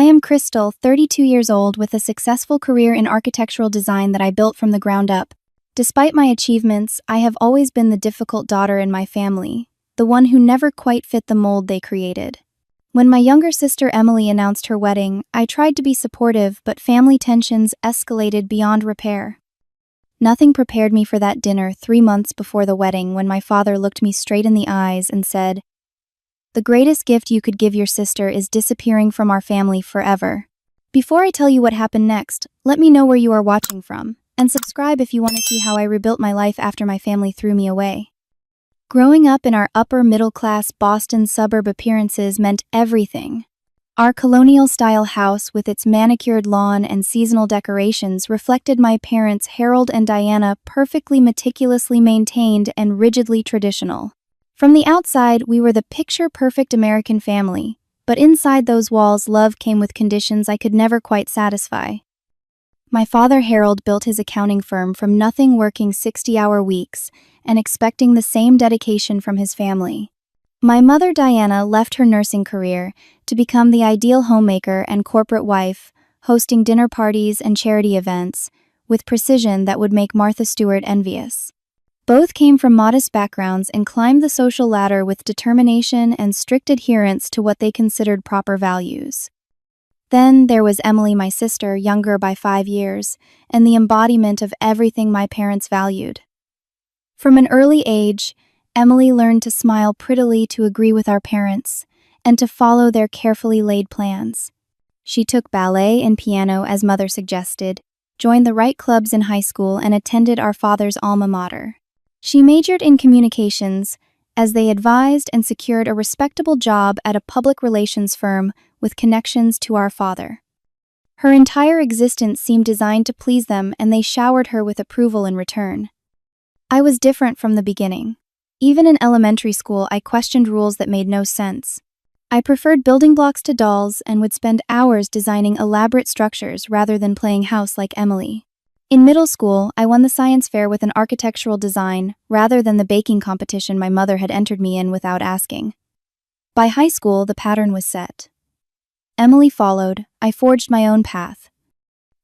am Crystal, 32 years old, with a successful career in architectural design that I built from the ground up. Despite my achievements, I have always been the difficult daughter in my family, the one who never quite fit the mold they created. When my younger sister Emily announced her wedding, I tried to be supportive, but family tensions escalated beyond repair. Nothing prepared me for that dinner 3 months before the wedding when my father looked me straight in the eyes and said, "The greatest gift you could give your sister is disappearing from our family forever." Before I tell you what happened next, let me know where you are watching from, and subscribe if you want to see how I rebuilt my life after my family threw me away. Growing up in our upper-middle-class Boston suburb, appearances meant everything. Our colonial-style house with its manicured lawn and seasonal decorations reflected my parents, Harold and Diana, perfectly meticulously maintained and rigidly traditional. From the outside, we were the picture-perfect American family, but inside those walls, love came with conditions I could never quite satisfy. My father, Harold, built his accounting firm from nothing, working 60-hour weeks and expecting the same dedication from his family. My mother, Diana, left her nursing career to become the ideal homemaker and corporate wife, hosting dinner parties and charity events with precision that would make Martha Stewart envious. Both came from modest backgrounds and climbed the social ladder with determination and strict adherence to what they considered proper values. Then there was Emily, my sister, younger by 5 years, and the embodiment of everything my parents valued. From an early age, Emily learned to smile prettily, to agree with our parents, and to follow their carefully laid plans. She took ballet and piano as mother suggested, joined the right clubs in high school, and attended our father's alma mater. She majored in communications, as they advised, and secured a respectable job at a public relations firm with connections to our father. Her entire existence seemed designed to please them, and they showered her with approval in return. I was different from the beginning. Even in elementary school, I questioned rules that made no sense. I preferred building blocks to dolls and would spend hours designing elaborate structures rather than playing house like Emily. In middle school, I won the science fair with an architectural design rather than the baking competition my mother had entered me in without asking. By high school, the pattern was set. Emily followed. I forged my own path.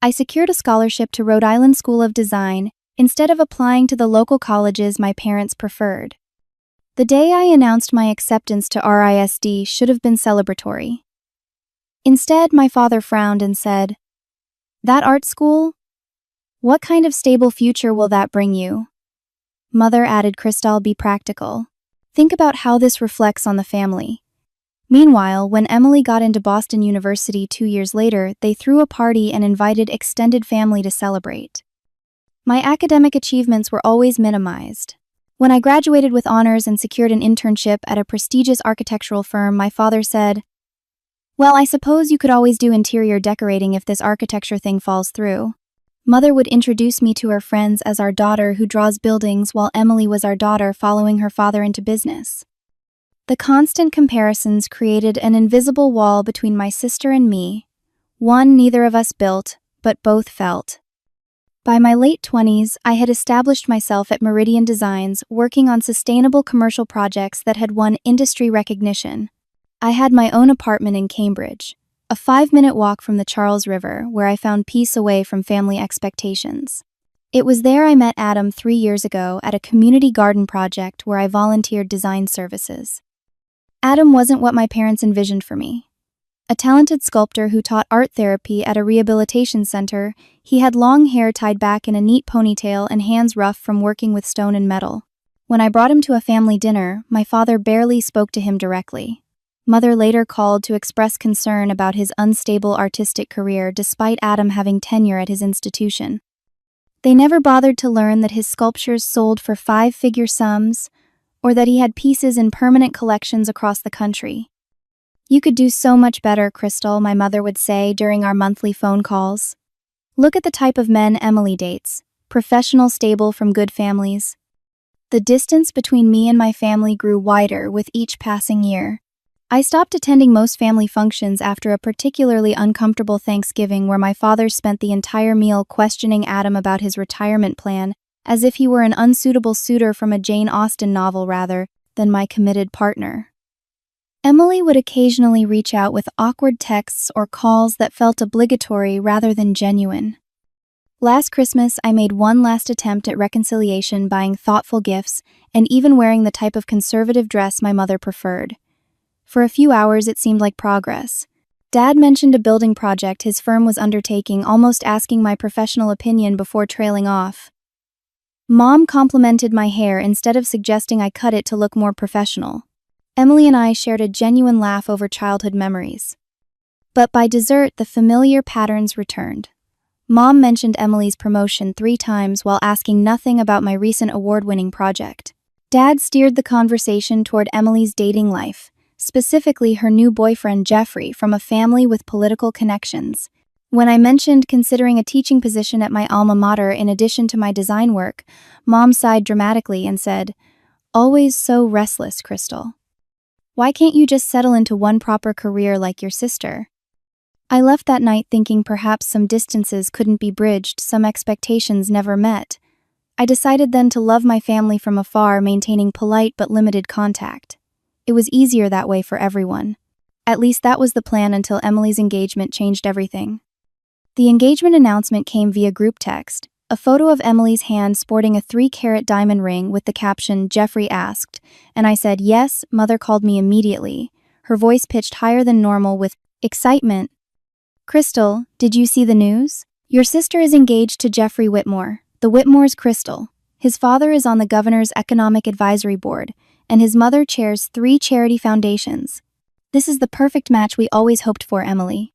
I secured a scholarship to Rhode Island School of Design instead of applying to the local colleges my parents preferred. The day I announced my acceptance to RISD should have been celebratory. Instead, my father frowned and said, "That art school? What kind of stable future will that bring you?" Mother added, "Crystal, be practical. Think about how this reflects on the family." Meanwhile, when Emily got into Boston University 2 years later, they threw a party and invited extended family to celebrate. My academic achievements were always minimized. When I graduated with honors and secured an internship at a prestigious architectural firm, my father said, "Well, I suppose you could always do interior decorating if this architecture thing falls through." Mother would introduce me to her friends as our daughter who draws buildings, while Emily was our daughter following her father into business. The constant comparisons created an invisible wall between my sister and me, one neither of us built, but both felt. By my late 20s, I had established myself at Meridian Designs, working on sustainable commercial projects that had won industry recognition. I had my own apartment in Cambridge, a 5-minute walk from the Charles River, where I found peace away from family expectations. It was there I met Adam 3 years ago at a community garden project where I volunteered design services. Adam wasn't what my parents envisioned for me. A talented sculptor who taught art therapy at a rehabilitation center, he had long hair tied back in a neat ponytail and hands rough from working with stone and metal. When I brought him to a family dinner, my father barely spoke to him directly. Mother later called to express concern about his unstable artistic career despite Adam having tenure at his institution. They never bothered to learn that his sculptures sold for 5-figure sums, or that he had pieces in permanent collections across the country. "You could do so much better, Crystal," my mother would say during our monthly phone calls. "Look at the type of men Emily dates, professional, stable, from good families." The distance between me and my family grew wider with each passing year. I stopped attending most family functions after a particularly uncomfortable Thanksgiving where my father spent the entire meal questioning Adam about his retirement plan, as if he were an unsuitable suitor from a Jane Austen novel rather than my committed partner. Emily would occasionally reach out with awkward texts or calls that felt obligatory rather than genuine. Last Christmas, I made one last attempt at reconciliation, buying thoughtful gifts and even wearing the type of conservative dress my mother preferred. For a few hours, it seemed like progress. Dad mentioned a building project his firm was undertaking, almost asking my professional opinion before trailing off. Mom complimented my hair instead of suggesting I cut it to look more professional. Emily and I shared a genuine laugh over childhood memories. But by dessert, the familiar patterns returned. Mom mentioned Emily's promotion 3 times while asking nothing about my recent award-winning project. Dad steered the conversation toward Emily's dating life, specifically her new boyfriend Jeffrey from a family with political connections. When I mentioned considering a teaching position at my alma mater in addition to my design work, Mom sighed dramatically and said, "Always so restless, Crystal. Why can't you just settle into one proper career like your sister?" I left that night thinking perhaps some distances couldn't be bridged, some expectations never met. I decided then to love my family from afar, maintaining polite but limited contact. It was easier that way for everyone. At least that was the plan until Emily's engagement changed everything. The engagement announcement came via group text, a photo of Emily's hand sporting a 3-carat diamond ring with the caption, "Jeffrey asked," and I said yes. Mother called me immediately, her voice pitched higher than normal with excitement. "Crystal, did you see the news? Your sister is engaged to Jeffrey Whitmore, the Whitmore's Crystal. His father is on the governor's economic advisory board, and his mother chairs 3 charity foundations. This is the perfect match we always hoped for, Emily."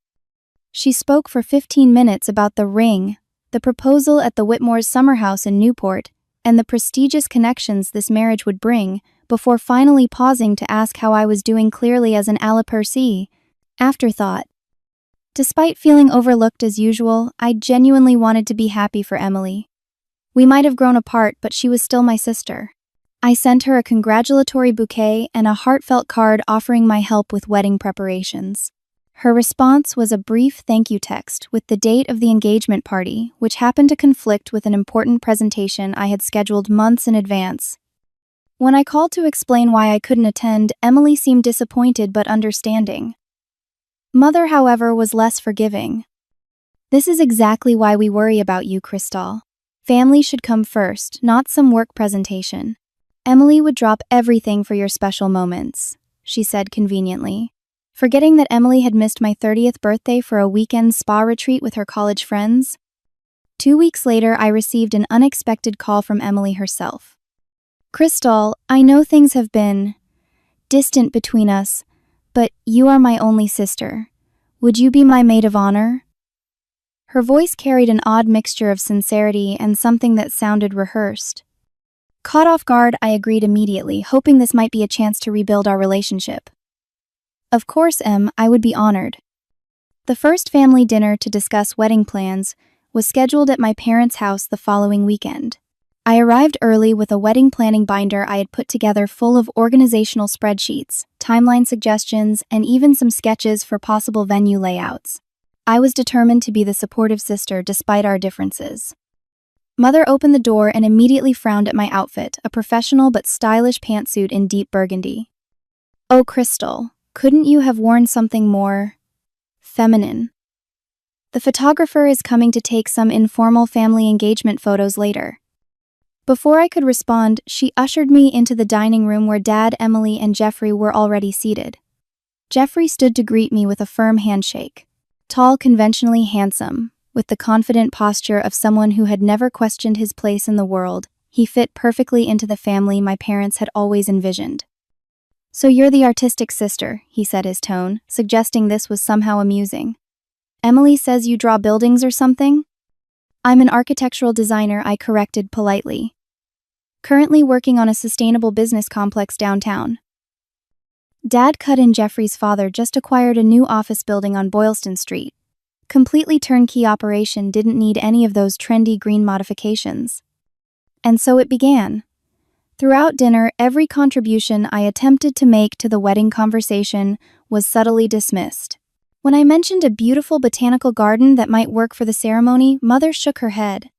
She spoke for 15 minutes about the ring, the proposal at the Whitmore's summer house in Newport, and the prestigious connections this marriage would bring, before finally pausing to ask how I was doing, clearly as an à la Percy afterthought. Despite feeling overlooked as usual, I genuinely wanted to be happy for Emily. We might have grown apart, but she was still my sister. I sent her a congratulatory bouquet and a heartfelt card offering my help with wedding preparations. Her response was a brief thank you text with the date of the engagement party, which happened to conflict with an important presentation I had scheduled months in advance. When I called to explain why I couldn't attend, Emily seemed disappointed but understanding. Mother, however, was less forgiving. "This is exactly why we worry about you, Crystal. Family should come first, not some work presentation. Emily would drop everything for your special moments," she said conveniently, forgetting that Emily had missed my 30th birthday for a weekend spa retreat with her college friends. 2 weeks later, I received an unexpected call from Emily herself. "Crystal, I know things have been distant between us, but you are my only sister. Would you be my maid of honor?" Her voice carried an odd mixture of sincerity and something that sounded rehearsed. Caught off guard, I agreed immediately, hoping this might be a chance to rebuild our relationship. "Of course, Em, I would be honored." The first family dinner to discuss wedding plans was scheduled at my parents' house the following weekend. I arrived early with a wedding planning binder I had put together full of organizational spreadsheets, timeline suggestions, and even some sketches for possible venue layouts. I was determined to be the supportive sister despite our differences. Mother opened the door and immediately frowned at my outfit, a professional but stylish pantsuit in deep burgundy. "Oh, Crystal, couldn't you have worn something more feminine? The photographer is coming to take some informal family engagement photos later." Before I could respond, she ushered me into the dining room where Dad, Emily, and Jeffrey were already seated. Jeffrey stood to greet me with a firm handshake. Tall, conventionally handsome, with the confident posture of someone who had never questioned his place in the world, he fit perfectly into the family my parents had always envisioned. "So you're the artistic sister," he said, his tone suggesting this was somehow amusing. "Emily says you draw buildings or something?" "I'm an architectural designer," I corrected politely. "Currently working on a sustainable business complex downtown." Dad cut in. Jeffrey's father just acquired a new office building on Boylston Street. Completely turnkey operation, didn't need any of those trendy green modifications. And so it began. Throughout dinner, every contribution I attempted to make to the wedding conversation was subtly dismissed. When I mentioned a beautiful botanical garden that might work for the ceremony, Mother shook her head.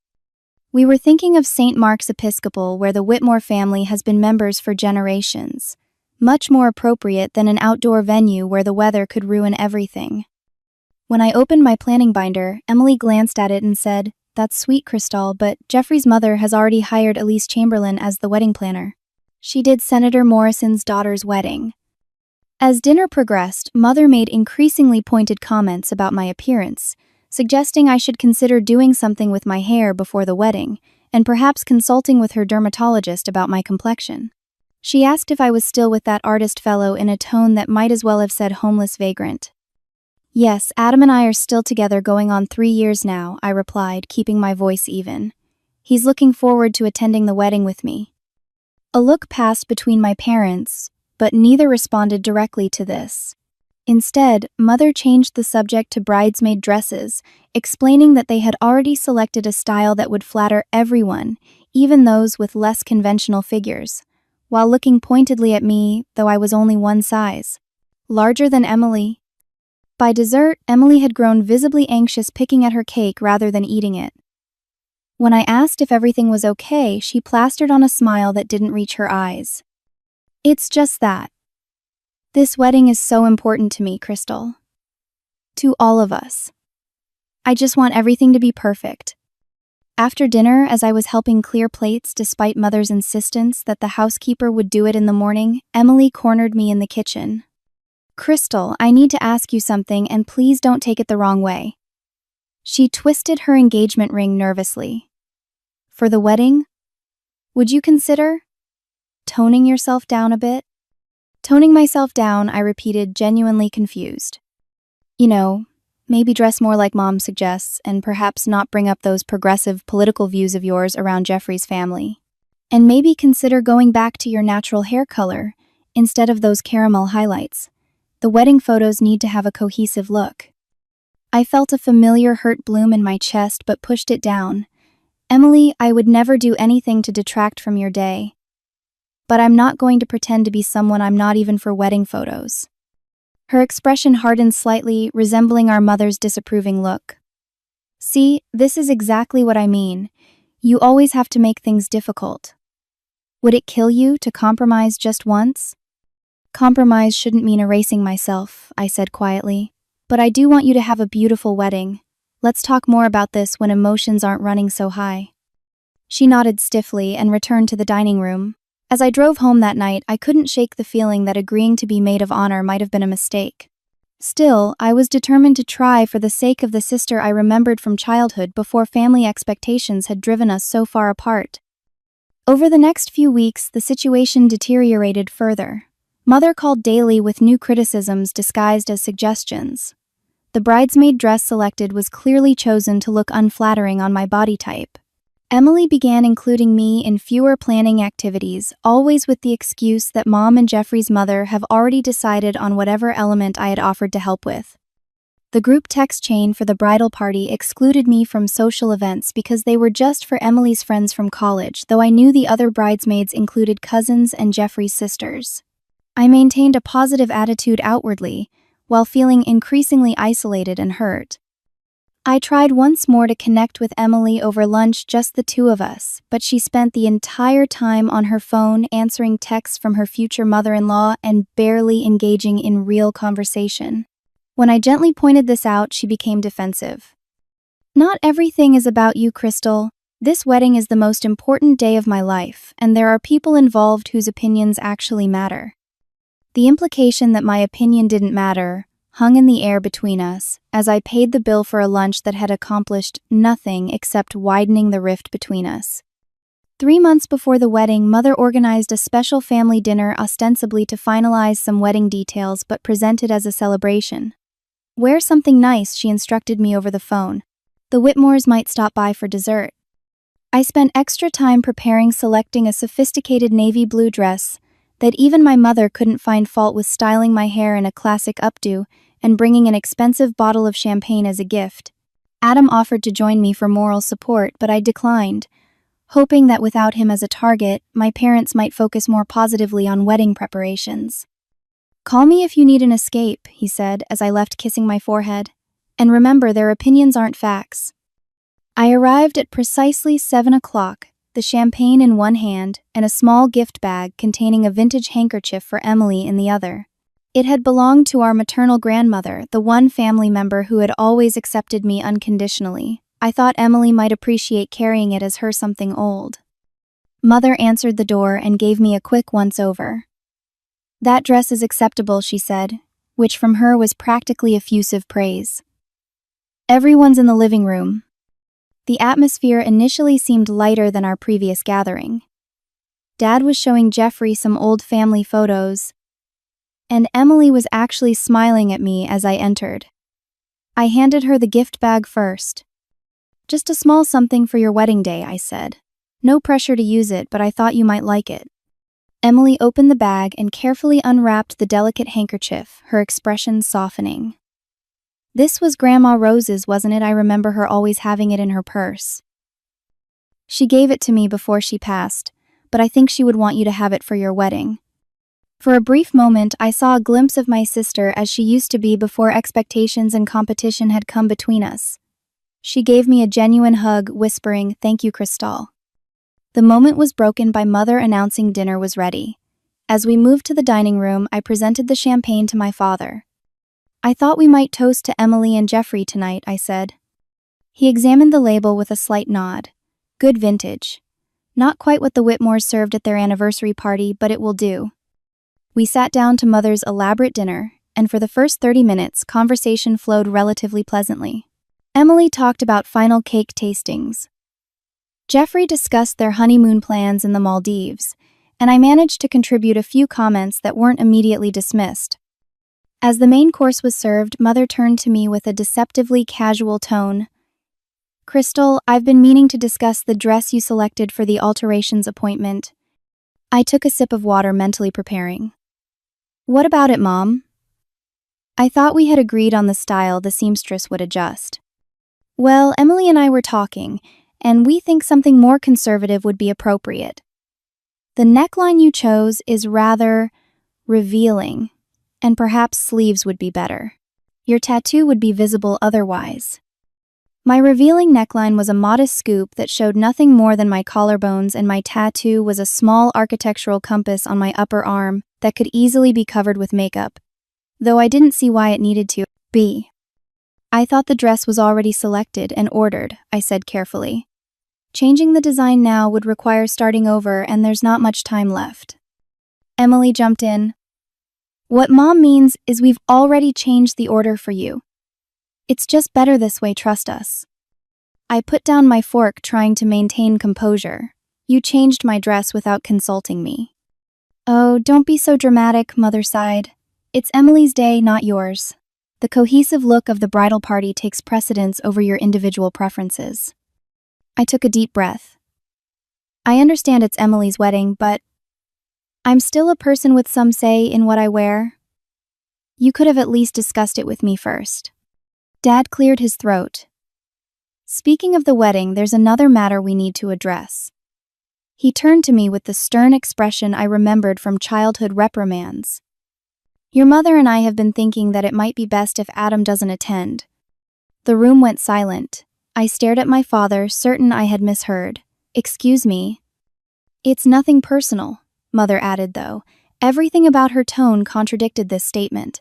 "We were thinking of St. Mark's Episcopal, where the Whitmore family has been members for generations. much more appropriate than an outdoor venue where the weather could ruin everything. When I opened my planning binder, Emily glanced at it and said, "That's sweet, Crystal, but Jeffrey's mother has already hired Elise Chamberlain as the wedding planner. She did Senator Morrison's daughter's wedding." As dinner progressed, Mother made increasingly pointed comments about my appearance, suggesting I should consider doing something with my hair before the wedding, and perhaps consulting with her dermatologist about my complexion. She asked if I was still with that artist fellow in a tone that might as well have said homeless vagrant. "Yes, Adam and I are still together going on 3 years now," I replied, keeping my voice even. "He's looking forward to attending the wedding with me." A look passed between my parents, but neither responded directly to this. Instead, Mother changed the subject to bridesmaid dresses, explaining that they had already selected a style that would flatter everyone, even those with less conventional figures, while looking pointedly at me, though I was only one size larger than Emily. By dessert, Emily had grown visibly anxious, picking at her cake rather than eating it. When I asked if everything was okay, she plastered on a smile that didn't reach her eyes. "It's just that. This wedding is so important to me, Crystal. To all of us. I just want everything to be perfect." After dinner, as I was helping clear plates despite Mother's insistence that the housekeeper would do it in the morning, Emily cornered me in the kitchen. "Crystal, I need to ask you something, and please don't take it the wrong way." She twisted her engagement ring nervously. "For the wedding? Would you consider toning yourself down a bit?" Toning myself down, I repeated, genuinely confused. "You know, maybe dress more like Mom suggests, and perhaps not bring up those progressive political views of yours around Jeffrey's family. And maybe consider going back to your natural hair color, instead of those caramel highlights. The wedding photos need to have a cohesive look." I felt a familiar hurt bloom in my chest but pushed it down. "Emily, I would never do anything to detract from your day. But I'm not going to pretend to be someone I'm not even for wedding photos." Her expression hardened slightly, resembling our mother's disapproving look. "See, this is exactly what I mean. You always have to make things difficult. Would it kill you to compromise just once?" "Compromise shouldn't mean erasing myself," I said quietly. "But I do want you to have a beautiful wedding. Let's talk more about this when emotions aren't running so high." She nodded stiffly and returned to the dining room. As I drove home that night, I couldn't shake the feeling that agreeing to be maid of honor might have been a mistake. Still, I was determined to try for the sake of the sister I remembered from childhood before family expectations had driven us so far apart. Over the next few weeks, the situation deteriorated further. Mother called daily with new criticisms disguised as suggestions. The bridesmaid dress selected was clearly chosen to look unflattering on my body type. Emily began including me in fewer planning activities, always with the excuse that Mom and Jeffrey's mother have already decided on whatever element I had offered to help with. The group text chain for the bridal party excluded me from social events because they were just for Emily's friends from college, though I knew the other bridesmaids included cousins and Jeffrey's sisters. I maintained a positive attitude outwardly, while feeling increasingly isolated and hurt. I tried once more to connect with Emily over lunch, just the two of us, but she spent the entire time on her phone answering texts from her future mother-in-law and barely engaging in real conversation. When I gently pointed this out, she became defensive. "Not everything is about you, Crystal. This wedding is the most important day of my life, and there are people involved whose opinions actually matter." The implication that my opinion didn't matter hung in the air between us as I paid the bill for a lunch that had accomplished nothing except widening the rift between us. 3 months before the wedding, Mother organized a special family dinner ostensibly to finalize some wedding details but presented as a celebration. "Wear something nice," she instructed me over the phone. "The Whitmores might stop by for dessert." I spent extra time preparing, selecting a sophisticated navy blue dress that even my mother couldn't find fault with, styling my hair in a classic updo, and bringing an expensive bottle of champagne as a gift. Adam offered to join me for moral support, but I declined, hoping that without him as a target, my parents might focus more positively on wedding preparations. "Call me if you need an escape," he said as I left, kissing my forehead. "And remember, their opinions aren't facts." I arrived at precisely 7 o'clock, the champagne in one hand and a small gift bag containing a vintage handkerchief for Emily in the other. It had belonged to our maternal grandmother, the one family member who had always accepted me unconditionally. I thought Emily might appreciate carrying it as her something old. Mother answered the door and gave me a quick once-over. "That dress is acceptable," she said, which from her was practically effusive praise. Everyone's in the living room. The atmosphere initially seemed lighter than our previous gathering. Dad was showing Jeffrey some old family photos, and Emily was actually smiling at me as I entered. I handed her the gift bag first. "Just a small something for your wedding day," I said. "No pressure to use it, but I thought you might like it." Emily opened the bag and carefully unwrapped the delicate handkerchief, her expression softening. "This was Grandma Rose's, wasn't it? I remember her always having it in her purse. She gave it to me before she passed, but I think she would want you to have it for your wedding." For a brief moment, I saw a glimpse of my sister as she used to be before expectations and competition had come between us. She gave me a genuine hug, whispering, "Thank you, Crystal." The moment was broken by Mother announcing dinner was ready. As we moved to the dining room, I presented the champagne to my father. "I thought we might toast to Emily and Jeffrey tonight," I said. He examined the label with a slight nod. "Good vintage. Not quite what the Whitmores served at their anniversary party, but it will do." We sat down to Mother's elaborate dinner, and for the first 30 minutes, conversation flowed relatively pleasantly. Emily talked about final cake tastings. Jeffrey discussed their honeymoon plans in the Maldives, and I managed to contribute a few comments that weren't immediately dismissed. As the main course was served, Mother turned to me with a deceptively casual tone. "Crystal, I've been meaning to discuss the dress you selected for the alterations appointment." I took a sip of water, mentally preparing. "What about it, Mom?" I thought we had agreed on the style the seamstress would adjust. "Well, Emily and I were talking, and we think something more conservative would be appropriate. The neckline you chose is rather revealing, and perhaps sleeves would be better. Your tattoo would be visible otherwise." My revealing neckline was a modest scoop that showed nothing more than my collarbones, and my tattoo was a small architectural compass on my upper arm that could easily be covered with makeup, though I didn't see why it needed to be. "I thought the dress was already selected and ordered," I said carefully. "Changing the design now would require starting over, and there's not much time left." Emily jumped in. "What Mom means is we've already changed the order for you. It's just better this way, trust us." I put down my fork, trying to maintain composure. "You changed my dress without consulting me." "Oh, don't be so dramatic," Mother sighed. "It's Emily's day, not yours. The cohesive look of the bridal party takes precedence over your individual preferences." I took a deep breath. "I understand it's Emily's wedding, but I'm still a person with some say in what I wear. You could have at least discussed it with me first." Dad cleared his throat. "Speaking of the wedding, there's another matter we need to address." He turned to me with the stern expression I remembered from childhood reprimands. "Your mother and I have been thinking that it might be best if Adam doesn't attend." The room went silent. I stared at my father, certain I had misheard. "Excuse me." "It's nothing personal," Mother added, though. Everything about her tone contradicted this statement.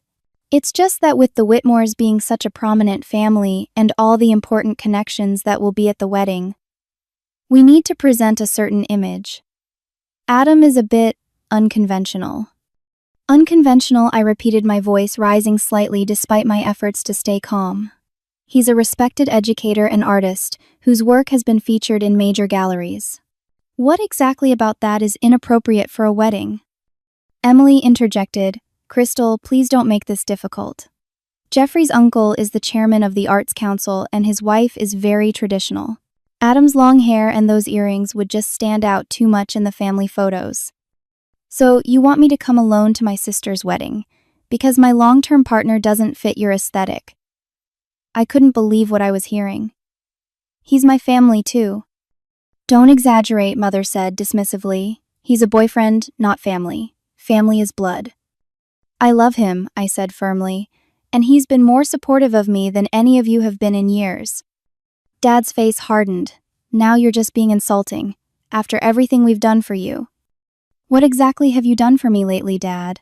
"It's just that with the Whitmores being such a prominent family and all the important connections that will be at the wedding, we need to present a certain image. Adam is a bit unconventional." "Unconventional," I repeated, my voice rising slightly despite my efforts to stay calm. "He's a respected educator and artist whose work has been featured in major galleries." "What exactly about that is inappropriate for a wedding?" Emily interjected. "Crystal, please don't make this difficult. Jeffrey's uncle is the chairman of the Arts Council and his wife is very traditional. Adam's long hair and those earrings would just stand out too much in the family photos. So you want me to come alone to my sister's wedding, because my long-term partner doesn't fit your aesthetic." I couldn't believe what I was hearing. "He's my family too." "Don't exaggerate," Mother said dismissively. "He's a boyfriend, not family. Family is blood." "I love him," I said firmly, "and he's been more supportive of me than any of you have been in years." Dad's face hardened. "Now you're just being insulting. after everything we've done for you." "What exactly have you done for me lately, Dad?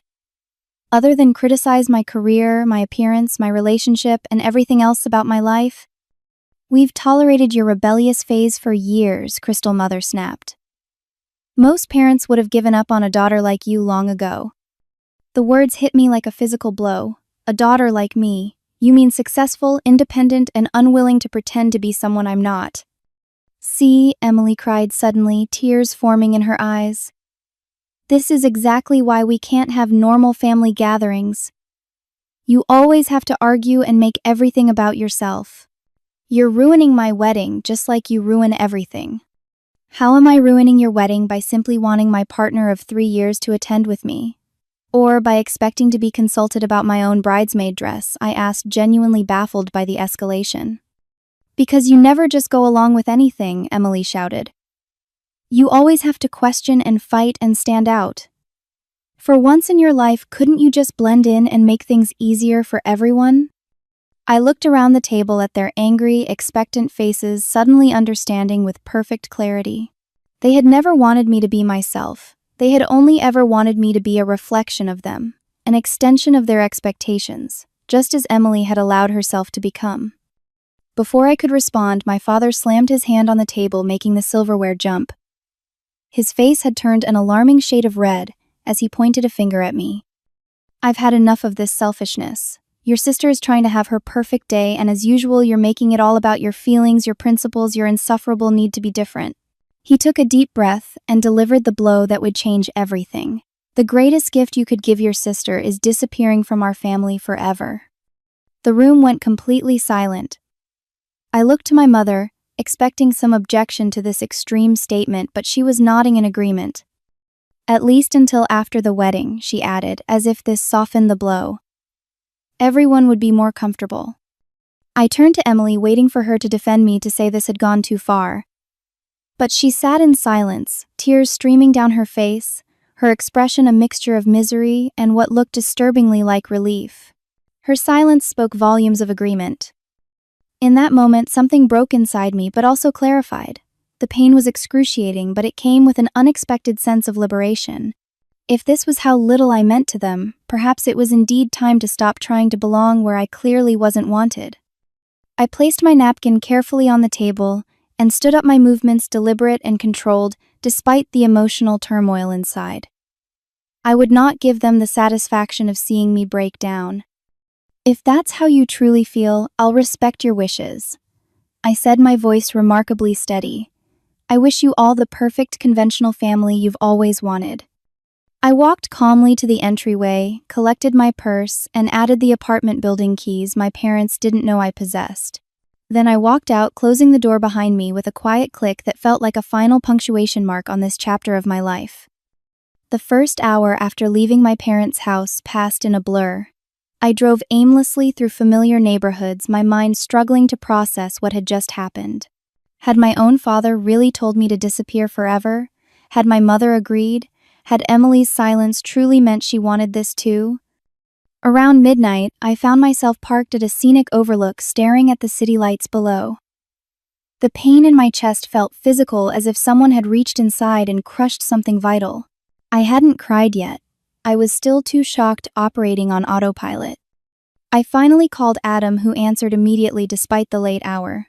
Other than criticize my career, my appearance, my relationship, and everything else about my life?" "We've tolerated your rebellious phase for years," Crystal Mother snapped. "Most parents would have given up on a daughter like you long ago." The words hit me like a physical blow. "A daughter like me? You mean successful, independent, and unwilling to pretend to be someone I'm not?" "See," Emily cried suddenly, tears forming in her eyes. "This is exactly why we can't have normal family gatherings. You always have to argue and make everything about yourself. You're ruining my wedding just like you ruin everything." "How am I ruining your wedding by simply wanting my partner of 3 years to attend with me? Or by expecting to be consulted about my own bridesmaid dress?" I asked, genuinely baffled by the escalation. "Because you never just go along with anything," Emily shouted. "You always have to question and fight and stand out. For once in your life, couldn't you just blend in and make things easier for everyone?" I looked around the table at their angry, expectant faces, suddenly understanding with perfect clarity. They had never wanted me to be myself. They had only ever wanted me to be a reflection of them, an extension of their expectations, just as Emily had allowed herself to become. Before I could respond, my father slammed his hand on the table, making the silverware jump. His face had turned an alarming shade of red as he pointed a finger at me. "I've had enough of this selfishness. Your sister is trying to have her perfect day, and as usual, you're making it all about your feelings, your principles, your insufferable need to be different." He took a deep breath and delivered the blow that would change everything. "The greatest gift you could give your sister is disappearing from our family forever." The room went completely silent. I looked to my mother, expecting some objection to this extreme statement, but she was nodding in agreement. "At least until after the wedding," she added, as if this softened the blow. "Everyone would be more comfortable." I turned to Emily, waiting for her to defend me, to say this had gone too far. But she sat in silence, tears streaming down her face, her expression a mixture of misery and what looked disturbingly like relief. Her silence spoke volumes of agreement. In that moment, something broke inside me, but also clarified. The pain was excruciating, but it came with an unexpected sense of liberation. If this was how little I meant to them, perhaps it was indeed time to stop trying to belong where I clearly wasn't wanted. I placed my napkin carefully on the table and stood up, my movements deliberate and controlled despite the emotional turmoil inside. I would not give them the satisfaction of seeing me break down. "If that's how you truly feel, I'll respect your wishes," I said, my voice remarkably steady. "I wish you all the perfect conventional family you've always wanted." I walked calmly to the entryway, collected my purse, and added the apartment building keys my parents didn't know I possessed. Then I walked out, closing the door behind me with a quiet click that felt like a final punctuation mark on this chapter of my life. The first hour after leaving my parents' house passed in a blur. I drove aimlessly through familiar neighborhoods, my mind struggling to process what had just happened. Had my own father really told me to disappear forever? Had my mother agreed? Had Emily's silence truly meant she wanted this too? Around midnight, I found myself parked at a scenic overlook, staring at the city lights below. The pain in my chest felt physical, as if someone had reached inside and crushed something vital. I hadn't cried yet. I was still too shocked, operating on autopilot. I finally called Adam, who answered immediately despite the late hour.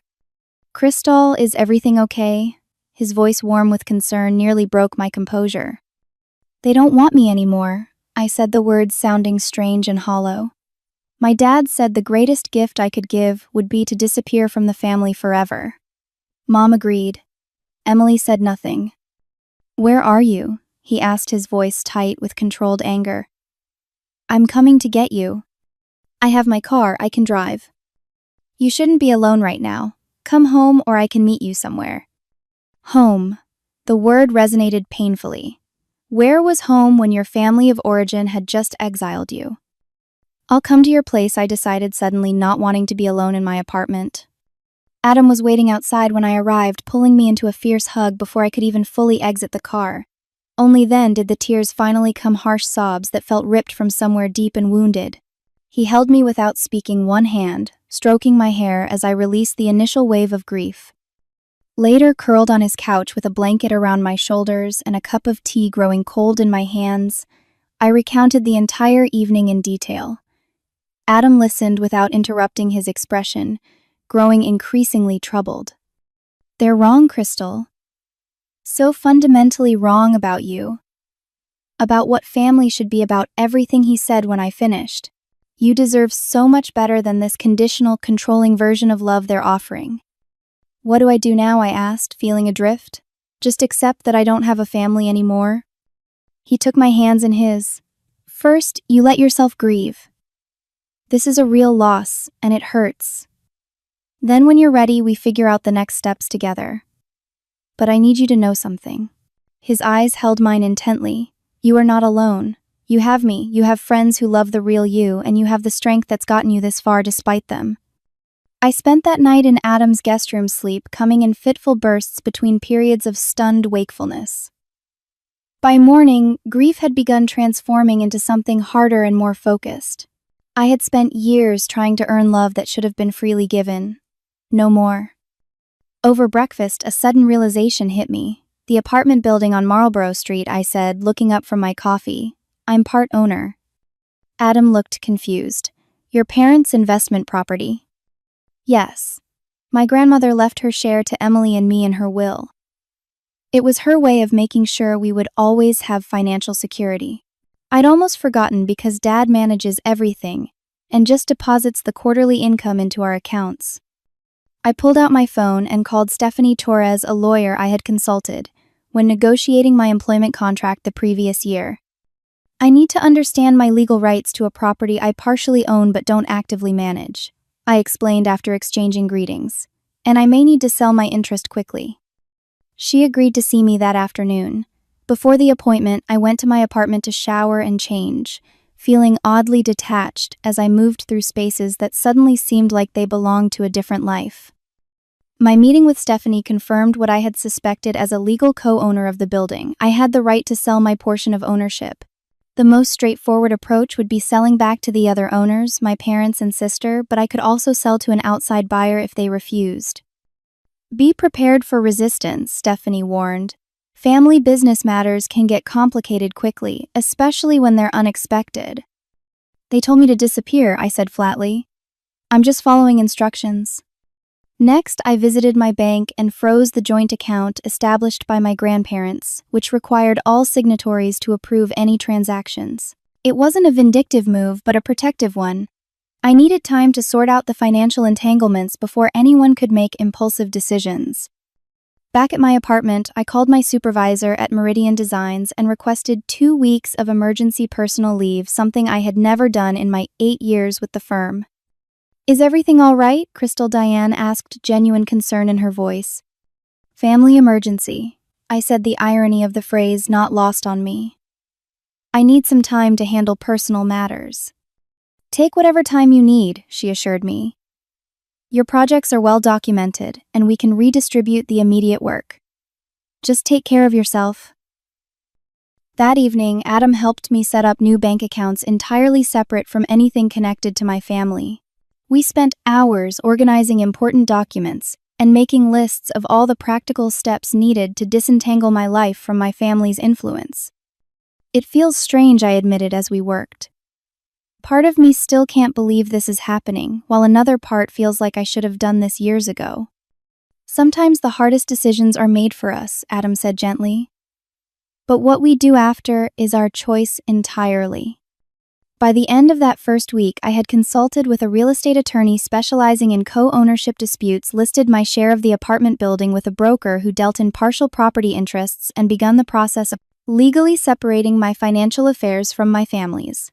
"Crystal, is everything okay?" His voice, warm with concern, nearly broke my composure. "They don't want me anymore," I said, the words sounding strange and hollow. "My dad said the greatest gift I could give would be to disappear from the family forever." Mom agreed. Emily said nothing. "Where are you?" he asked, his voice tight with controlled anger. "I'm coming to get you. I have my car, I can drive." "You shouldn't be alone right now. Come home, or I can meet you somewhere." Home. The word resonated painfully. Where was home when your family of origin had just exiled you? "I'll come to your place," I decided, suddenly not wanting to be alone in my apartment. Adam was waiting outside when I arrived, pulling me into a fierce hug before I could even fully exit the car. Only then did the tears finally come, harsh sobs that felt ripped from somewhere deep and wounded. He held me without speaking, one hand stroking my hair as I released the initial wave of grief. Later, curled on his couch with a blanket around my shoulders and a cup of tea growing cold in my hands, I recounted the entire evening in detail. Adam listened without interrupting his expression, growing increasingly troubled. "They're wrong, Crystal. So fundamentally wrong about you. About what family should be about," everything he said when I finished. "You deserve so much better than this conditional, controlling version of love they're offering." "What do I do now?" I asked, feeling adrift. "Just accept that I don't have a family anymore?" He took my hands in his. "First, you let yourself grieve. This is a real loss, and it hurts. Then when you're ready, we figure out the next steps together. But I need you to know something." His eyes held mine intently. "You are not alone. You have me, you have friends who love the real you, and you have the strength that's gotten you this far despite them." I spent that night in Adam's guest room, sleep coming in fitful bursts between periods of stunned wakefulness. By morning, grief had begun transforming into something harder and more focused. I had spent years trying to earn love that should have been freely given. No more. Over breakfast, a sudden realization hit me. "The apartment building on Marlborough Street," I said, looking up from my coffee. "I'm part owner." Adam looked confused. "Your parents' investment property?" "Yes. My grandmother left her share to Emily and me in her will. It was her way of making sure we would always have financial security. I'd almost forgotten because Dad manages everything and just deposits the quarterly income into our accounts." I pulled out my phone and called Stephanie Torres, a lawyer I had consulted when negotiating my employment contract the previous year. "I need to understand my legal rights to a property I partially own but don't actively manage," I explained after exchanging greetings, "and I may need to sell my interest quickly." She agreed to see me that afternoon. Before the appointment, I went to my apartment to shower and change, feeling oddly detached as I moved through spaces that suddenly seemed like they belonged to a different life. My meeting with Stephanie confirmed what I had suspected. As a legal co-owner of the building, I had the right to sell my portion of ownership. The most straightforward approach would be selling back to the other owners, my parents and sister, but I could also sell to an outside buyer if they refused. "Be prepared for resistance," Stephanie warned. "Family business matters can get complicated quickly, especially when they're unexpected." "They told me to disappear," I said flatly. "I'm just following instructions." Next, I visited my bank and froze the joint account established by my grandparents, which required all signatories to approve any transactions. It wasn't a vindictive move, but a protective one. I needed time to sort out the financial entanglements before anyone could make impulsive decisions. Back at my apartment, I called my supervisor at Meridian Designs and requested 2 weeks of emergency personal leave, something I had never done in my 8 years with the firm. "Is everything all right?" Crystal Diane asked, genuine concern in her voice. "Family emergency," I said, the irony of the phrase not lost on me. "I need some time to handle personal matters." "Take whatever time you need," she assured me. "Your projects are well documented, and we can redistribute the immediate work. Just take care of yourself." That evening, Adam helped me set up new bank accounts entirely separate from anything connected to my family. We spent hours organizing important documents and making lists of all the practical steps needed to disentangle my life from my family's influence. "It feels strange," I admitted as we worked. "Part of me still can't believe this is happening, while another part feels like I should have done this years ago." "Sometimes the hardest decisions are made for us," Adam said gently. "But what we do after is our choice entirely." By the end of that first week, I had consulted with a real estate attorney specializing in co-ownership disputes, listed my share of the apartment building with a broker who dealt in partial property interests, and begun the process of legally separating my financial affairs from my family's.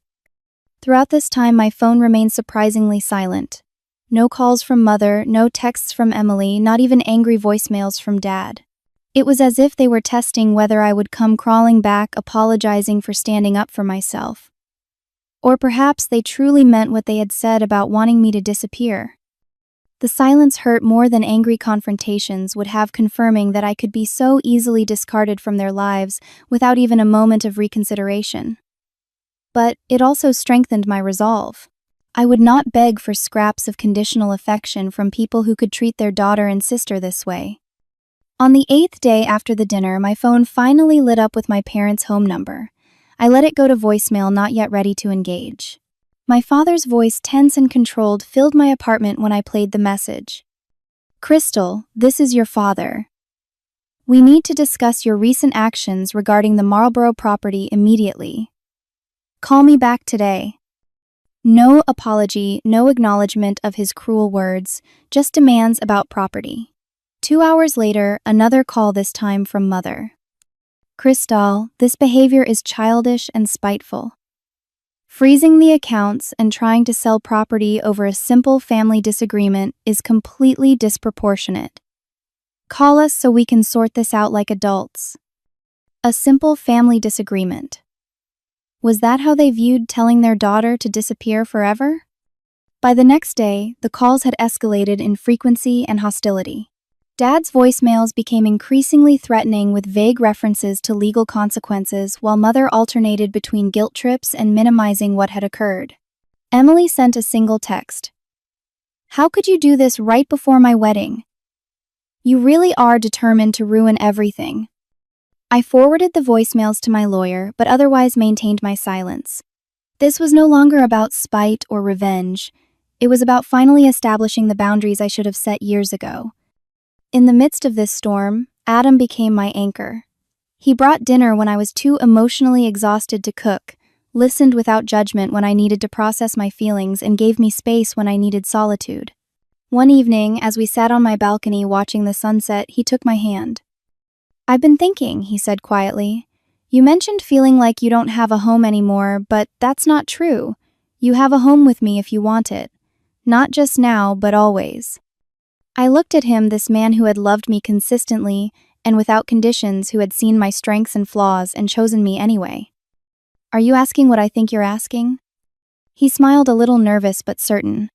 Throughout this time, my phone remained surprisingly silent. No calls from Mother, no texts from Emily, not even angry voicemails from Dad. It was as if they were testing whether I would come crawling back, apologizing for standing up for myself. Or perhaps they truly meant what they had said about wanting me to disappear. The silence hurt more than angry confrontations would have, confirming that I could be so easily discarded from their lives without even a moment of reconsideration. But it also strengthened my resolve. I would not beg for scraps of conditional affection from people who could treat their daughter and sister this way. On the 8th day after the dinner, my phone finally lit up with my parents' home number. I let it go to voicemail, not yet ready to engage. My father's voice, tense and controlled, filled my apartment when I played the message. "Crystal, this is your father. We need to discuss your recent actions regarding the Marlborough property immediately. Call me back today." No apology, no acknowledgement of his cruel words, just demands about property. 2 hours later, another call, this time from Mother. "Crystal, this behavior is childish and spiteful. Freezing the accounts and trying to sell property over a simple family disagreement is completely disproportionate. Call us so we can sort this out like adults." A simple family disagreement. Was that how they viewed telling their daughter to disappear forever? By the next day, the calls had escalated in frequency and hostility. Dad's voicemails became increasingly threatening with vague references to legal consequences, while Mother alternated between guilt trips and minimizing what had occurred. Emily sent a single text. "How could you do this right before my wedding? You really are determined to ruin everything." I forwarded the voicemails to my lawyer, but otherwise maintained my silence. This was no longer about spite or revenge. It was about finally establishing the boundaries I should have set years ago. In the midst of this storm, Adam became my anchor. He brought dinner when I was too emotionally exhausted to cook, listened without judgment when I needed to process my feelings, and gave me space when I needed solitude. One evening, as we sat on my balcony watching the sunset, he took my hand. "I've been thinking," he said quietly. "You mentioned feeling like you don't have a home anymore, but that's not true. You have a home with me if you want it. Not just now, but always." I looked at him, this man who had loved me consistently and without conditions, who had seen my strengths and flaws and chosen me anyway. "Are you asking what I think you're asking?" He smiled, a little nervous but certain.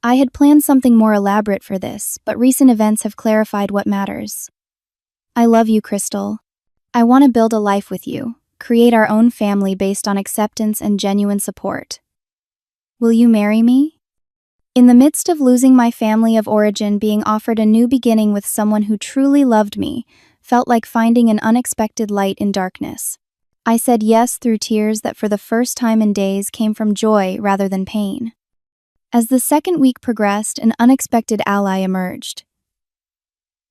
"I had planned something more elaborate for this, but recent events have clarified what matters. I love you, Crystal. I want to build a life with you, create our own family based on acceptance and genuine support. Will you marry me?" In the midst of losing my family of origin, being offered a new beginning with someone who truly loved me felt like finding an unexpected light in darkness. I said yes through tears that for the first time in days came from joy rather than pain. As the second week progressed, an unexpected ally emerged.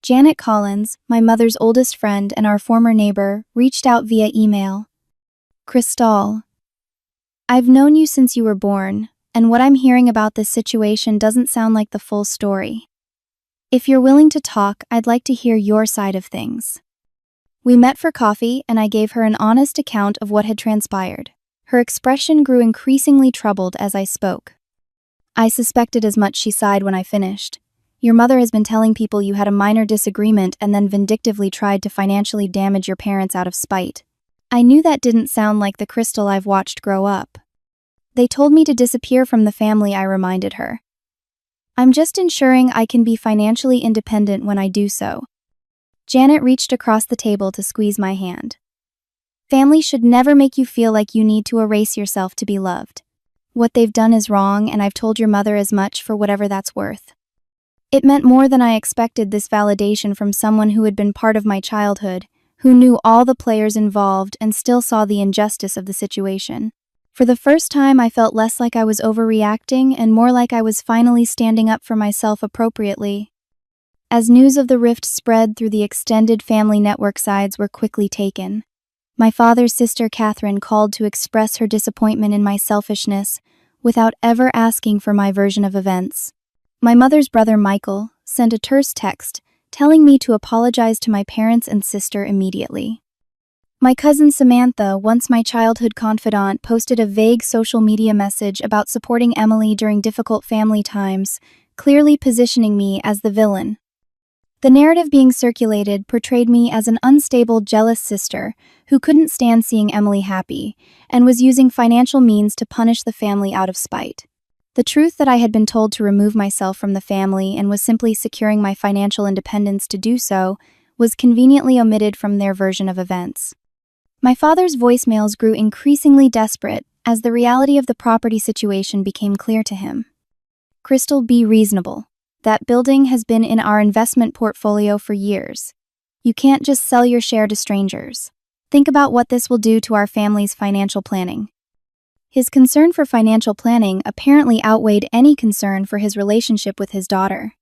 Janet Collins, my mother's oldest friend and our former neighbor, reached out via email. "Crystal, I've known you since you were born, and what I'm hearing about this situation doesn't sound like the full story. If you're willing to talk, I'd like to hear your side of things." We met for coffee, and I gave her an honest account of what had transpired. Her expression grew increasingly troubled as I spoke. "I suspected as much," she sighed when I finished. "Your mother has been telling people you had a minor disagreement and then vindictively tried to financially damage your parents out of spite. I knew that didn't sound like the Crystal I've watched grow up." "They told me to disappear from the family," I reminded her. "I'm just ensuring I can be financially independent when I do so." Janet reached across the table to squeeze my hand. "Family should never make you feel like you need to erase yourself to be loved. What they've done is wrong, and I've told your mother as much, for whatever that's worth." It meant more than I expected, this validation from someone who had been part of my childhood, who knew all the players involved and still saw the injustice of the situation. For the first time, I felt less like I was overreacting and more like I was finally standing up for myself appropriately. As news of the rift spread through the extended family network, sides were quickly taken. My father's sister, Catherine, called to express her disappointment in my selfishness without ever asking for my version of events. My mother's brother, Michael, sent a terse text telling me to apologize to my parents and sister immediately. My cousin Samantha, once my childhood confidant, posted a vague social media message about supporting Emily during difficult family times, clearly positioning me as the villain. The narrative being circulated portrayed me as an unstable, jealous sister who couldn't stand seeing Emily happy and was using financial means to punish the family out of spite. The truth that I had been told to remove myself from the family and was simply securing my financial independence to do so was conveniently omitted from their version of events. My father's voicemails grew increasingly desperate as the reality of the property situation became clear to him. "Crystal, be reasonable. That building has been in our investment portfolio for years. You can't just sell your share to strangers. Think about what this will do to our family's financial planning." His concern for financial planning apparently outweighed any concern for his relationship with his daughter.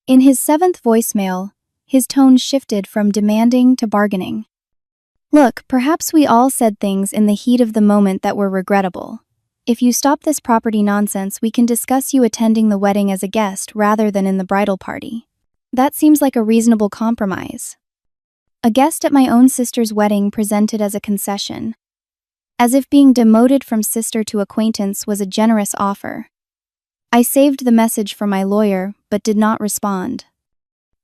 In his seventh voicemail, his tone shifted from demanding to bargaining. "Look, perhaps we all said things in the heat of the moment that were regrettable. If you stop this property nonsense, we can discuss you attending the wedding as a guest rather than in the bridal party. That seems like a reasonable compromise." A guest at my own sister's wedding presented as a concession, as if being demoted from sister to acquaintance was a generous offer. I saved the message for my lawyer, but did not respond.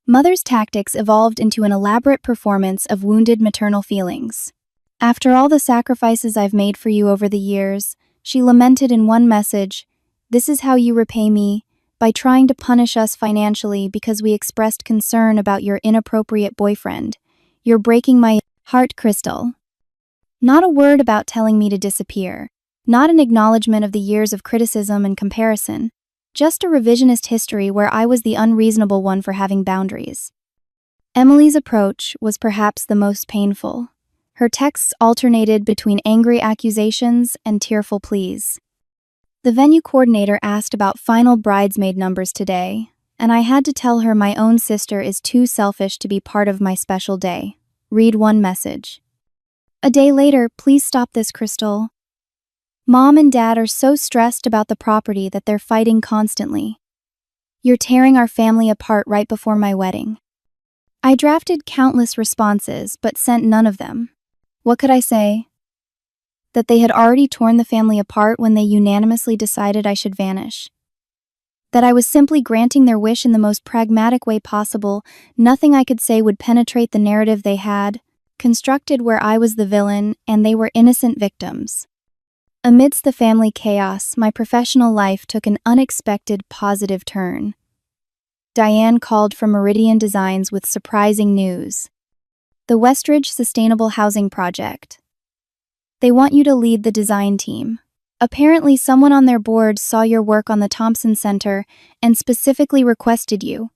Mother's tactics evolved into an elaborate performance of wounded maternal feelings. "After all the sacrifices I've made for you over the years," she lamented in one message, "this is how you repay me, by trying to punish us financially because we expressed concern about your inappropriate boyfriend. You're breaking my heart, Crystal." Not a word about telling me to disappear, not an acknowledgement of the years of criticism and comparison, just a revisionist history where I was the unreasonable one for having boundaries. Emily's approach was perhaps the most painful. Her texts alternated between angry accusations and tearful pleas. The venue coordinator asked about final bridesmaid numbers today, and I had to tell her my own sister is too selfish to be part of my special day. Read one message. A day later, "Please stop this, Crystal. Mom and Dad are so stressed about the property that they're fighting constantly. You're tearing our family apart right before my wedding." I drafted countless responses, but sent none of them. What could I say? That they had already torn the family apart when they unanimously decided I should vanish. That I was simply granting their wish in the most pragmatic way possible. Nothing I could say would penetrate the narrative they had constructed where I was the villain and they were innocent victims. Amidst the family chaos, my professional life took an unexpected positive turn. Diane called from Meridian Designs with surprising news. The Westridge Sustainable Housing Project. They want you to lead the design team. Apparently, someone on their board saw your work on the Thompson Center and specifically requested you.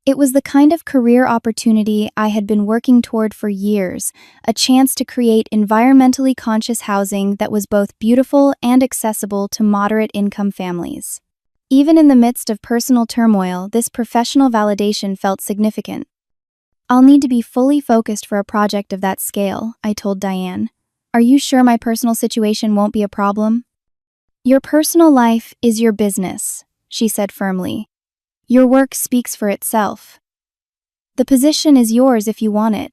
It was the kind of career opportunity I had been working toward for years, a chance to create environmentally conscious housing that was both beautiful and accessible to moderate-income families. Even in the midst of personal turmoil, this professional validation felt significant. "I'll need to be fully focused for a project of that scale," I told Diane. "Are you sure my personal situation won't be a problem?" "Your personal life is your business," she said firmly. "Your work speaks for itself. The position is yours if you want it."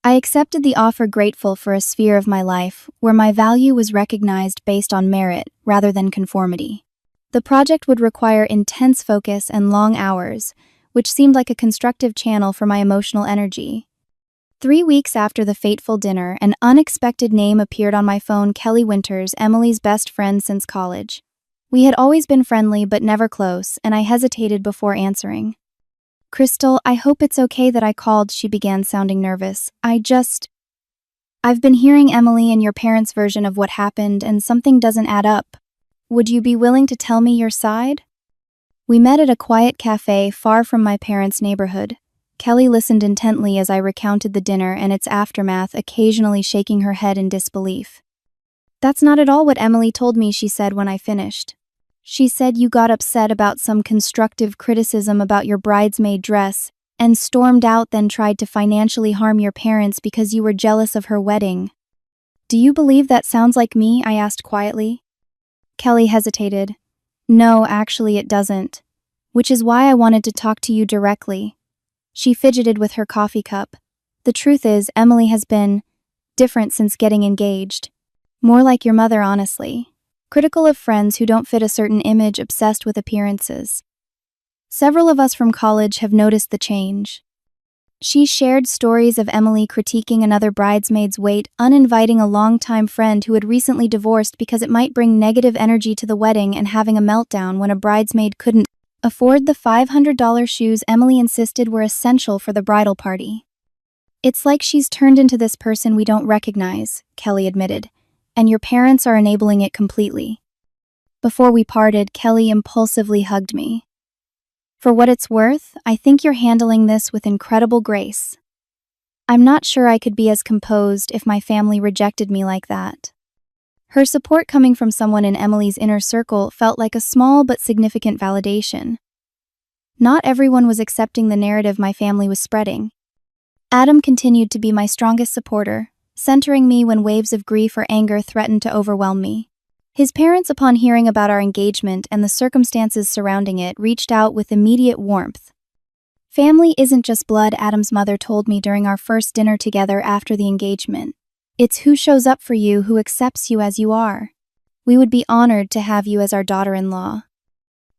I accepted the offer, grateful for a sphere of my life where my value was recognized based on merit rather than conformity. The project would require intense focus and long hours, which seemed like a constructive channel for my emotional energy. 3 weeks after the fateful dinner, an unexpected name appeared on my phone: Kelly Winters, Emily's best friend since college. We had always been friendly but never close, and I hesitated before answering. "Crystal, I hope it's okay that I called," she began, sounding nervous. I've been hearing Emily and your parents' version of what happened, and something doesn't add up. Would you be willing to tell me your side?" We met at a quiet cafe far from my parents' neighborhood. Kelly listened intently as I recounted the dinner and its aftermath, occasionally shaking her head in disbelief. "That's not at all what Emily told me," she said when I finished. "She said you got upset about some constructive criticism about your bridesmaid dress and stormed out, then tried to financially harm your parents because you were jealous of her wedding." "Do you believe that sounds like me?" I asked quietly. Kelly hesitated. "No, actually it doesn't. Which is why I wanted to talk to you directly." She fidgeted with her coffee cup. "The truth is, Emily has been different since getting engaged. More like your mother, honestly. Critical of friends who don't fit a certain image, obsessed with appearances. Several of us from college have noticed the change." She shared stories of Emily critiquing another bridesmaid's weight, uninviting a longtime friend who had recently divorced because it might bring negative energy to the wedding, and having a meltdown when a bridesmaid couldn't afford the $500 shoes Emily insisted were essential for the bridal party. "It's like she's turned into this person we don't recognize," Kelly admitted, "and your parents are enabling it completely." Before we parted, Kelly impulsively hugged me. For what it's worth, I think you're handling this with incredible grace. I'm not sure I could be as composed if my family rejected me like that." Her support coming from someone in Emily's inner circle felt like a small but significant validation. Not everyone was accepting the narrative my family was spreading. Adam continued to be my strongest supporter, centering me when waves of grief or anger threatened to overwhelm me. His parents, upon hearing about our engagement and the circumstances surrounding it, reached out with immediate warmth. "Family isn't just blood," Adam's mother told me during our first dinner together after the engagement. "It's who shows up for you, who accepts you as you are. We would be honored to have you as our daughter-in-law."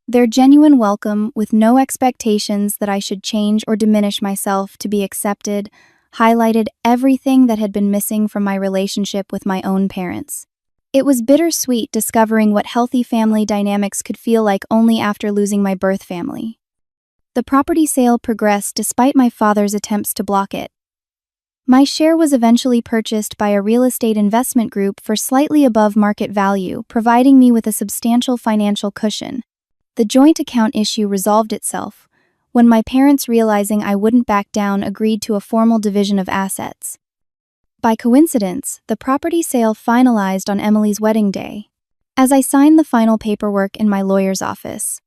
Their genuine welcome, with no expectations that I should change or diminish myself to be accepted, highlighted everything that had been missing from my relationship with my own parents. It was bittersweet discovering what healthy family dynamics could feel like only after losing my birth family. The property sale progressed despite my father's attempts to block it. My share was eventually purchased by a real estate investment group for slightly above market value, providing me with a substantial financial cushion. The joint account issue resolved itself when my parents, realizing I wouldn't back down, agreed to a formal division of assets. By coincidence, the property sale finalized on Emily's wedding day. As I signed the final paperwork in my lawyer's office,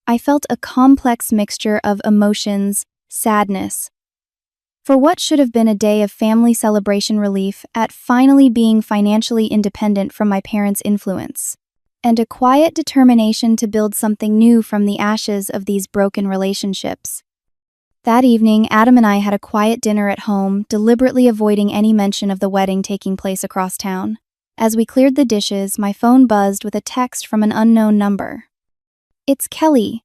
I felt a complex mixture of emotions, sadness, for what should have been a day of family celebration, relief at finally being financially independent from my parents' influence, and a quiet determination to build something new from the ashes of these broken relationships. That evening, Adam and I had a quiet dinner at home, deliberately avoiding any mention of the wedding taking place across town. As we cleared the dishes, my phone buzzed with a text from an unknown number. "It's Kelly.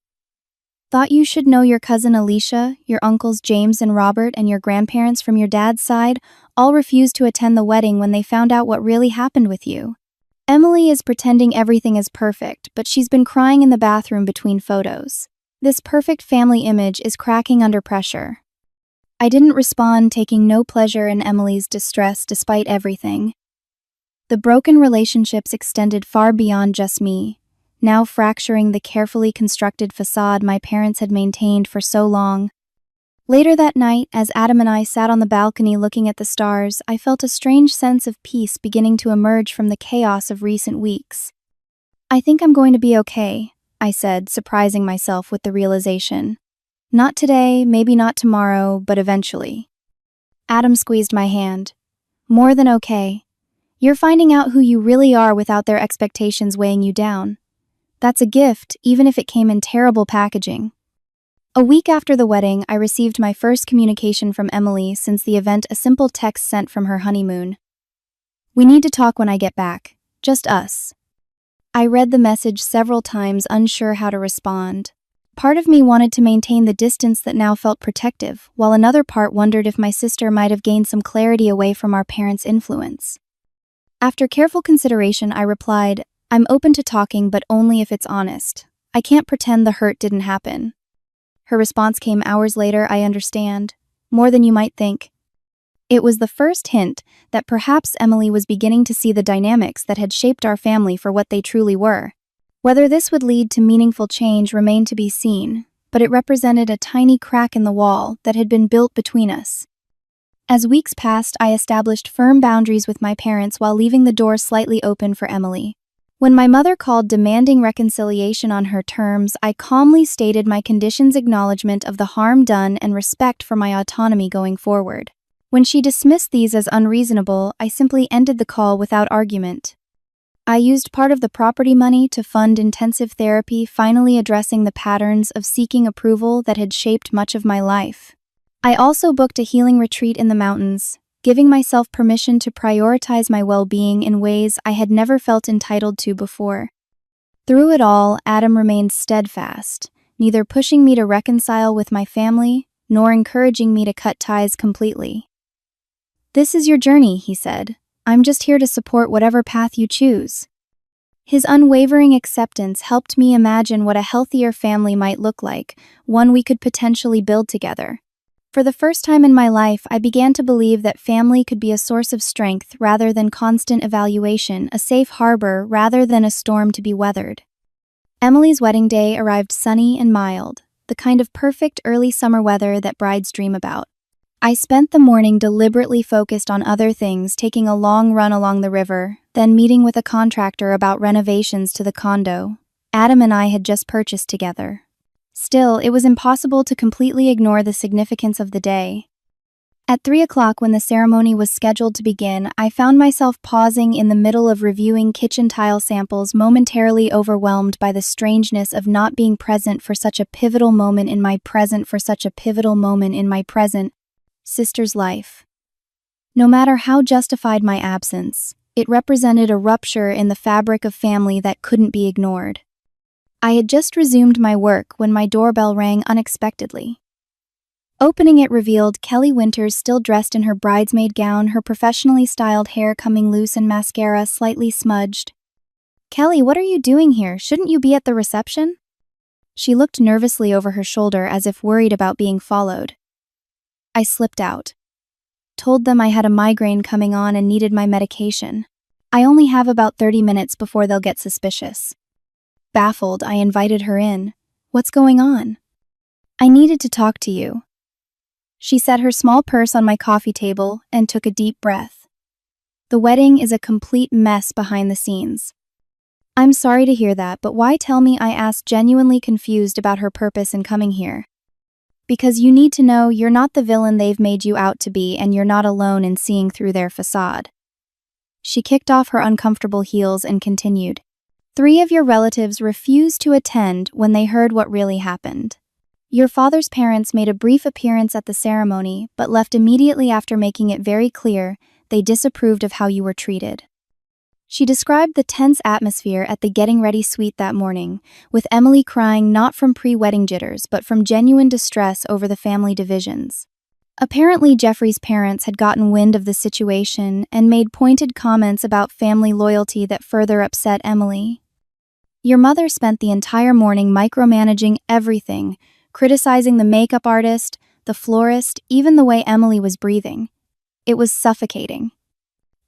Thought you should know your cousin Alicia, your uncles James and Robert, and your grandparents from your dad's side all refused to attend the wedding when they found out what really happened with you. Emily is pretending everything is perfect, but she's been crying in the bathroom between photos. This perfect family image is cracking under pressure." I didn't respond, taking no pleasure in Emily's distress despite everything. The broken relationships extended far beyond just me, now fracturing the carefully constructed facade my parents had maintained for so long. Later that night, as Adam and I sat on the balcony looking at the stars, I felt a strange sense of peace beginning to emerge from the chaos of recent weeks. "I think I'm going to be okay," I said, surprising myself with the realization. "Not today, maybe not tomorrow, but eventually." Adam squeezed my hand. "More than okay. You're finding out who you really are without their expectations weighing you down. That's a gift, even if it came in terrible packaging." A week after the wedding, I received my first communication from Emily since the event, a simple text sent from her honeymoon. "We need to talk when I get back. Just us." I read the message several times, unsure how to respond. Part of me wanted to maintain the distance that now felt protective, while another part wondered if my sister might have gained some clarity away from our parents' influence. After careful consideration, I replied, "I'm open to talking, but only if it's honest. I can't pretend the hurt didn't happen." Her response came hours later. "I understand. More than you might think." It was the first hint that perhaps Emily was beginning to see the dynamics that had shaped our family for what they truly were. Whether this would lead to meaningful change remained to be seen, but it represented a tiny crack in the wall that had been built between us. As weeks passed, I established firm boundaries with my parents while leaving the door slightly open for Emily. When my mother called demanding reconciliation on her terms, I calmly stated my conditions, acknowledgement of the harm done, and respect for my autonomy going forward. When she dismissed these as unreasonable, I simply ended the call without argument. I used part of the property money to fund intensive therapy, finally addressing the patterns of seeking approval that had shaped much of my life. I also booked a healing retreat in the mountains, giving myself permission to prioritize my well-being in ways I had never felt entitled to before. Through it all, Adam remained steadfast, neither pushing me to reconcile with my family, nor encouraging me to cut ties completely. "This is your journey," he said. "I'm just here to support whatever path you choose." His unwavering acceptance helped me imagine what a healthier family might look like, one we could potentially build together. For the first time in my life, I began to believe that family could be a source of strength rather than constant evaluation, a safe harbor rather than a storm to be weathered. Emily's wedding day arrived sunny and mild, the kind of perfect early summer weather that brides dream about. I spent the morning deliberately focused on other things, taking a long run along the river, then meeting with a contractor about renovations to the condo Adam and I had just purchased together. Still, it was impossible to completely ignore the significance of the day. At 3 o'clock, when the ceremony was scheduled to begin, I found myself pausing in the middle of reviewing kitchen tile samples, momentarily overwhelmed by the strangeness of not being present for such a pivotal moment in my sister's life. No matter how justified my absence, it represented a rupture in the fabric of family that couldn't be ignored. I had just resumed my work when my doorbell rang unexpectedly. Opening it revealed Kelly Winters, still dressed in her bridesmaid gown, her professionally styled hair coming loose and mascara slightly smudged. "Kelly, what are you doing here? Shouldn't you be at the reception?" She looked nervously over her shoulder as if worried about being followed. I slipped out. Told them I had a migraine coming on and needed my medication. I only have about 30 minutes before they'll get suspicious. Baffled, I invited her in. "What's going on?" "I needed to talk to you." She set her small purse on my coffee table and took a deep breath. "The wedding is a complete mess behind the scenes." "I'm sorry to hear that, but why tell me?" I asked, genuinely confused about her purpose in coming here. "Because you need to know you're not the villain they've made you out to be, and you're not alone in seeing through their facade." She kicked off her uncomfortable heels and continued. 3 of your relatives refused to attend when they heard what really happened. Your father's parents made a brief appearance at the ceremony, but left immediately after, making it very clear they disapproved of how you were treated. She described the tense atmosphere at the getting ready suite that morning, with Emily crying not from pre-wedding jitters but from genuine distress over the family divisions. Apparently, Jeffrey's parents had gotten wind of the situation and made pointed comments about family loyalty that further upset Emily. Your mother spent the entire morning micromanaging everything, criticizing the makeup artist, the florist, even the way Emily was breathing. It was suffocating.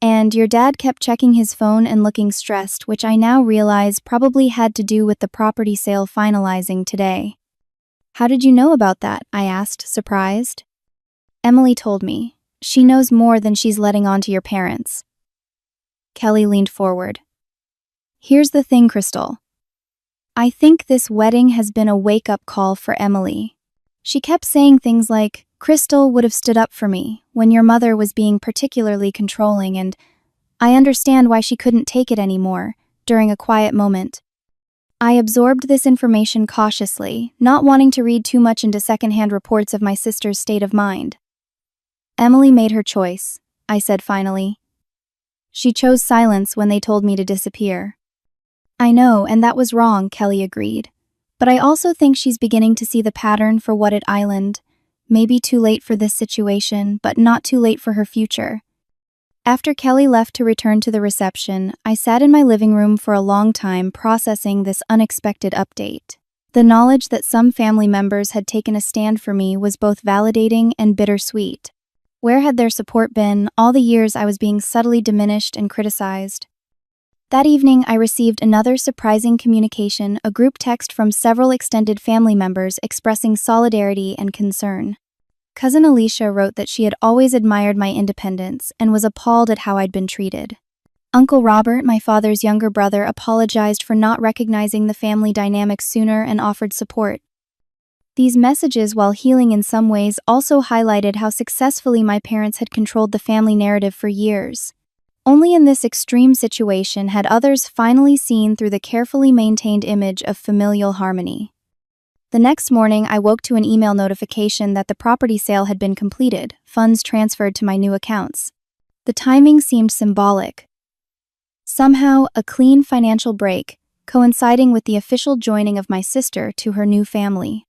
And your dad kept checking his phone and looking stressed, which I now realize probably had to do with the property sale finalizing today. "How did you know about that?" I asked, surprised. "Emily told me. She knows more than she's letting on to your parents." Kelly leaned forward. "Here's the thing, Crystal. I think this wedding has been a wake-up call for Emily. She kept saying things like, 'Crystal would have stood up for me,' when your mother was being particularly controlling, and I understand why she couldn't take it anymore," during a quiet moment. I absorbed this information cautiously, not wanting to read too much into secondhand reports of my sister's state of mind. "Emily made her choice," I said finally. "She chose silence when they told me to disappear." "I know, and that was wrong," Kelly agreed. "But I also think she's beginning to see the pattern for what it island. Maybe too late for this situation, but not too late for her future." After Kelly left to return to the reception, I sat in my living room for a long time processing this unexpected update. The knowledge that some family members had taken a stand for me was both validating and bittersweet. Where had their support been all the years I was being subtly diminished and criticized? That evening, I received another surprising communication, a group text from several extended family members expressing solidarity and concern. Cousin Alicia wrote that she had always admired my independence and was appalled at how I'd been treated. Uncle Robert, my father's younger brother, apologized for not recognizing the family dynamic sooner and offered support. These messages, while healing in some ways, also highlighted how successfully my parents had controlled the family narrative for years. Only in this extreme situation had others finally seen through the carefully maintained image of familial harmony. The next morning, I woke to an email notification that the property sale had been completed, funds transferred to my new accounts. The timing seemed symbolic. Somehow, a clean financial break, coinciding with the official joining of my sister to her new family.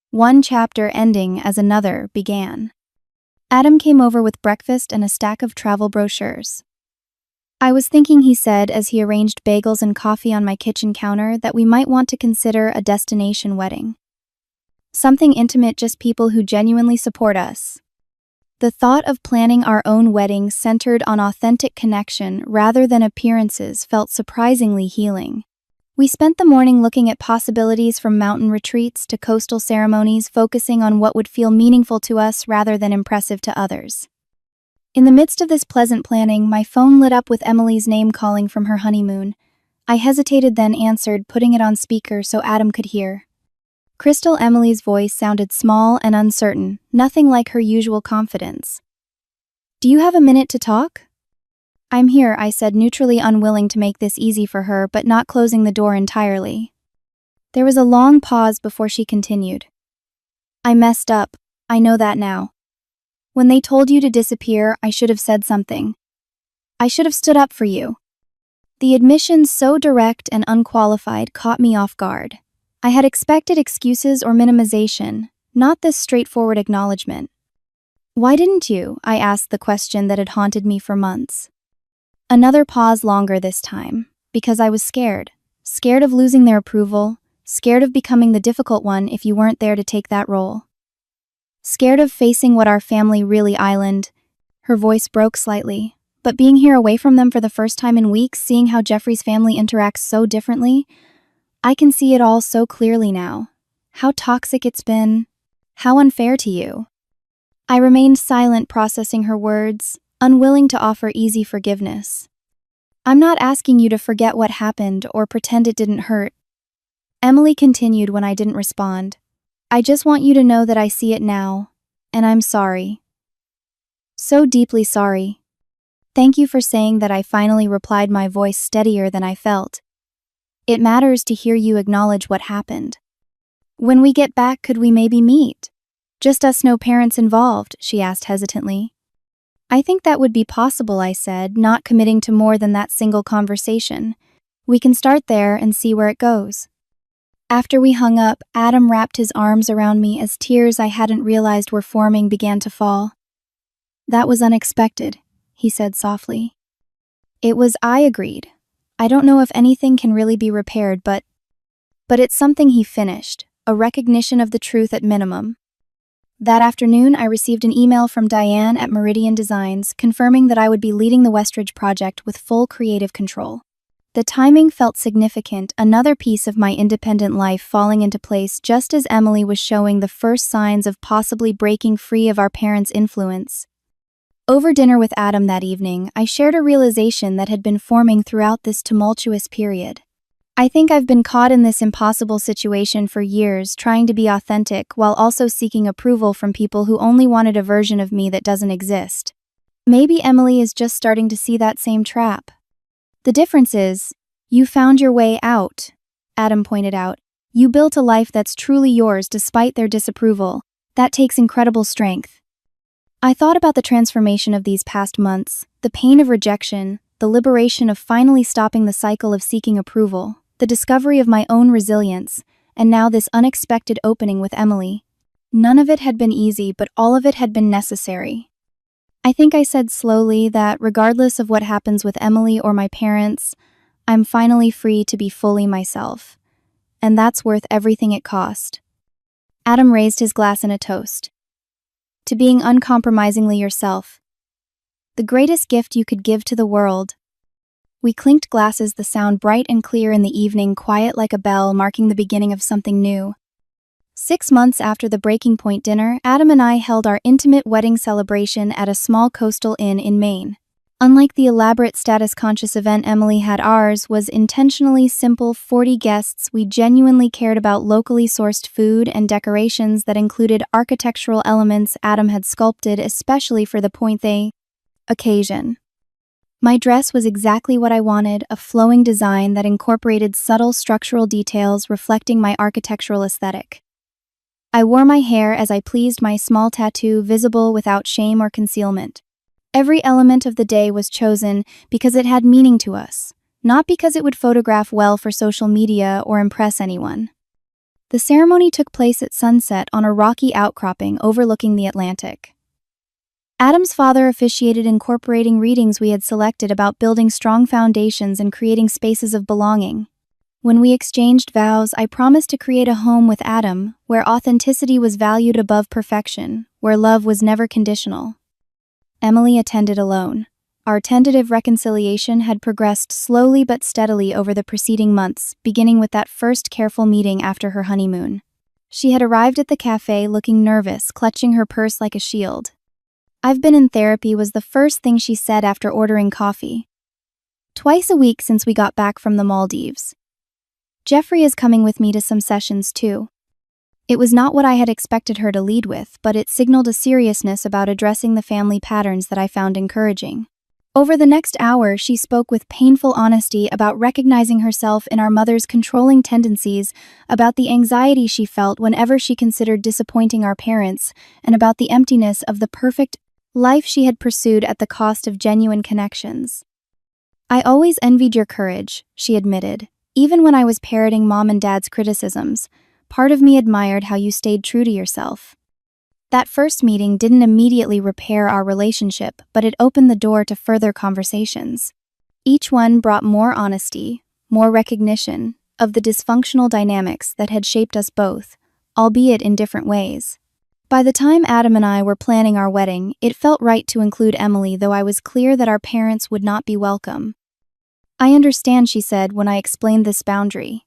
One chapter ending as another began. Adam came over with breakfast and a stack of travel brochures. "I was thinking," he said as he arranged bagels and coffee on my kitchen counter, "that we might want to consider a destination wedding. Something intimate, just people who genuinely support us." The thought of planning our own wedding centered on authentic connection rather than appearances felt surprisingly healing. We spent the morning looking at possibilities from mountain retreats to coastal ceremonies, focusing on what would feel meaningful to us rather than impressive to others. In the midst of this pleasant planning, my phone lit up with Emily's name calling from her honeymoon. I hesitated, then answered, putting it on speaker so Adam could hear. Crystal Emily's voice sounded small and uncertain, nothing like her usual confidence. "Do you have a minute to talk?" "I'm here," I said, neutrally unwilling to make this easy for her, but not closing the door entirely. There was a long pause before she continued. "I messed up. I know that now. When they told you to disappear, I should have said something. I should have stood up for you." The admission, so direct and unqualified, caught me off guard. I had expected excuses or minimization, not this straightforward acknowledgement. "Why didn't you?" I asked, the question that had haunted me for months. Another pause, longer this time, because I was scared. Scared of losing their approval, scared of becoming the difficult one if you weren't there to take that role. Scared of facing what our family really island. Her voice broke slightly. But being here away from them for the first time in weeks, seeing how Jeffrey's family interacts so differently, I can see it all so clearly now. How toxic it's been. How unfair to you. I remained silent, processing her words, unwilling to offer easy forgiveness. "I'm not asking you to forget what happened or pretend it didn't hurt," Emily continued when I didn't respond. "I just want you to know that I see it now, and I'm sorry. So deeply sorry. Thank you for saying that," I finally replied, my voice steadier than I felt. "It matters to hear you acknowledge what happened. When we get back, could we maybe meet? Just us, no parents involved," she asked hesitantly. "I think that would be possible," I said, not committing to more than that single conversation. "We can start there and see where it goes." After we hung up, Adam wrapped his arms around me as tears I hadn't realized were forming began to fall. "That was unexpected," he said softly. "It was," I agreed. "I don't know if anything can really be repaired, but it's something," he finished, a recognition of the truth at minimum. That afternoon, I received an email from Diane at Meridian Designs confirming that I would be leading the Westridge project with full creative control. The timing felt significant, another piece of my independent life falling into place just as Emily was showing the first signs of possibly breaking free of our parents' influence. Over dinner with Adam that evening, I shared a realization that had been forming throughout this tumultuous period. I think I've been caught in this impossible situation for years, trying to be authentic while also seeking approval from people who only wanted a version of me that doesn't exist. Maybe Emily is just starting to see that same trap. "The difference is, you found your way out," Adam pointed out. "You built a life that's truly yours despite their disapproval. That takes incredible strength." I thought about the transformation of these past months, the pain of rejection, the liberation of finally stopping the cycle of seeking approval, the discovery of my own resilience, and now this unexpected opening with Emily. None of it had been easy, but all of it had been necessary. I think I said slowly that regardless of what happens with Emily or my parents, I'm finally free to be fully myself. And that's worth everything it cost. Adam raised his glass in a toast. "To being uncompromisingly yourself. The greatest gift you could give to the world." We clinked glasses, the sound bright and clear in the evening, quiet like a bell, marking the beginning of something new. 6 months after the Breaking Point dinner, Adam and I held our intimate wedding celebration at a small coastal inn in Maine. Unlike the elaborate status-conscious event Emily had, ours was intentionally simple. 40 guests. We genuinely cared about locally sourced food and decorations that included architectural elements Adam had sculpted especially for the Point They occasion. My dress was exactly what I wanted, a flowing design that incorporated subtle structural details reflecting my architectural aesthetic. I wore my hair as I pleased, my small tattoo visible without shame or concealment. Every element of the day was chosen because it had meaning to us, not because it would photograph well for social media or impress anyone. The ceremony took place at sunset on a rocky outcropping overlooking the Atlantic. Adam's father officiated, incorporating readings we had selected about building strong foundations and creating spaces of belonging. When we exchanged vows, I promised to create a home with Adam where authenticity was valued above perfection, where love was never conditional. Emily attended alone. Our tentative reconciliation had progressed slowly but steadily over the preceding months, beginning with that first careful meeting after her honeymoon. She had arrived at the cafe looking nervous, clutching her purse like a shield. "I've been in therapy," was the first thing she said after ordering coffee. "Twice a week since we got back from the Maldives. Jeffrey is coming with me to some sessions too." It was not what I had expected her to lead with, but it signaled a seriousness about addressing the family patterns that I found encouraging. Over the next hour, she spoke with painful honesty about recognizing herself in our mother's controlling tendencies, about the anxiety she felt whenever she considered disappointing our parents, and about the emptiness of the perfect life she had pursued at the cost of genuine connections. "I always envied your courage," she admitted. "Even when I was parroting Mom and Dad's criticisms, part of me admired how you stayed true to yourself." That first meeting didn't immediately repair our relationship, but it opened the door to further conversations. Each one brought more honesty, more recognition of the dysfunctional dynamics that had shaped us both, albeit in different ways. By the time Adam and I were planning our wedding, it felt right to include Emily, though I was clear that our parents would not be welcome. "I understand," she said when I explained this boundary.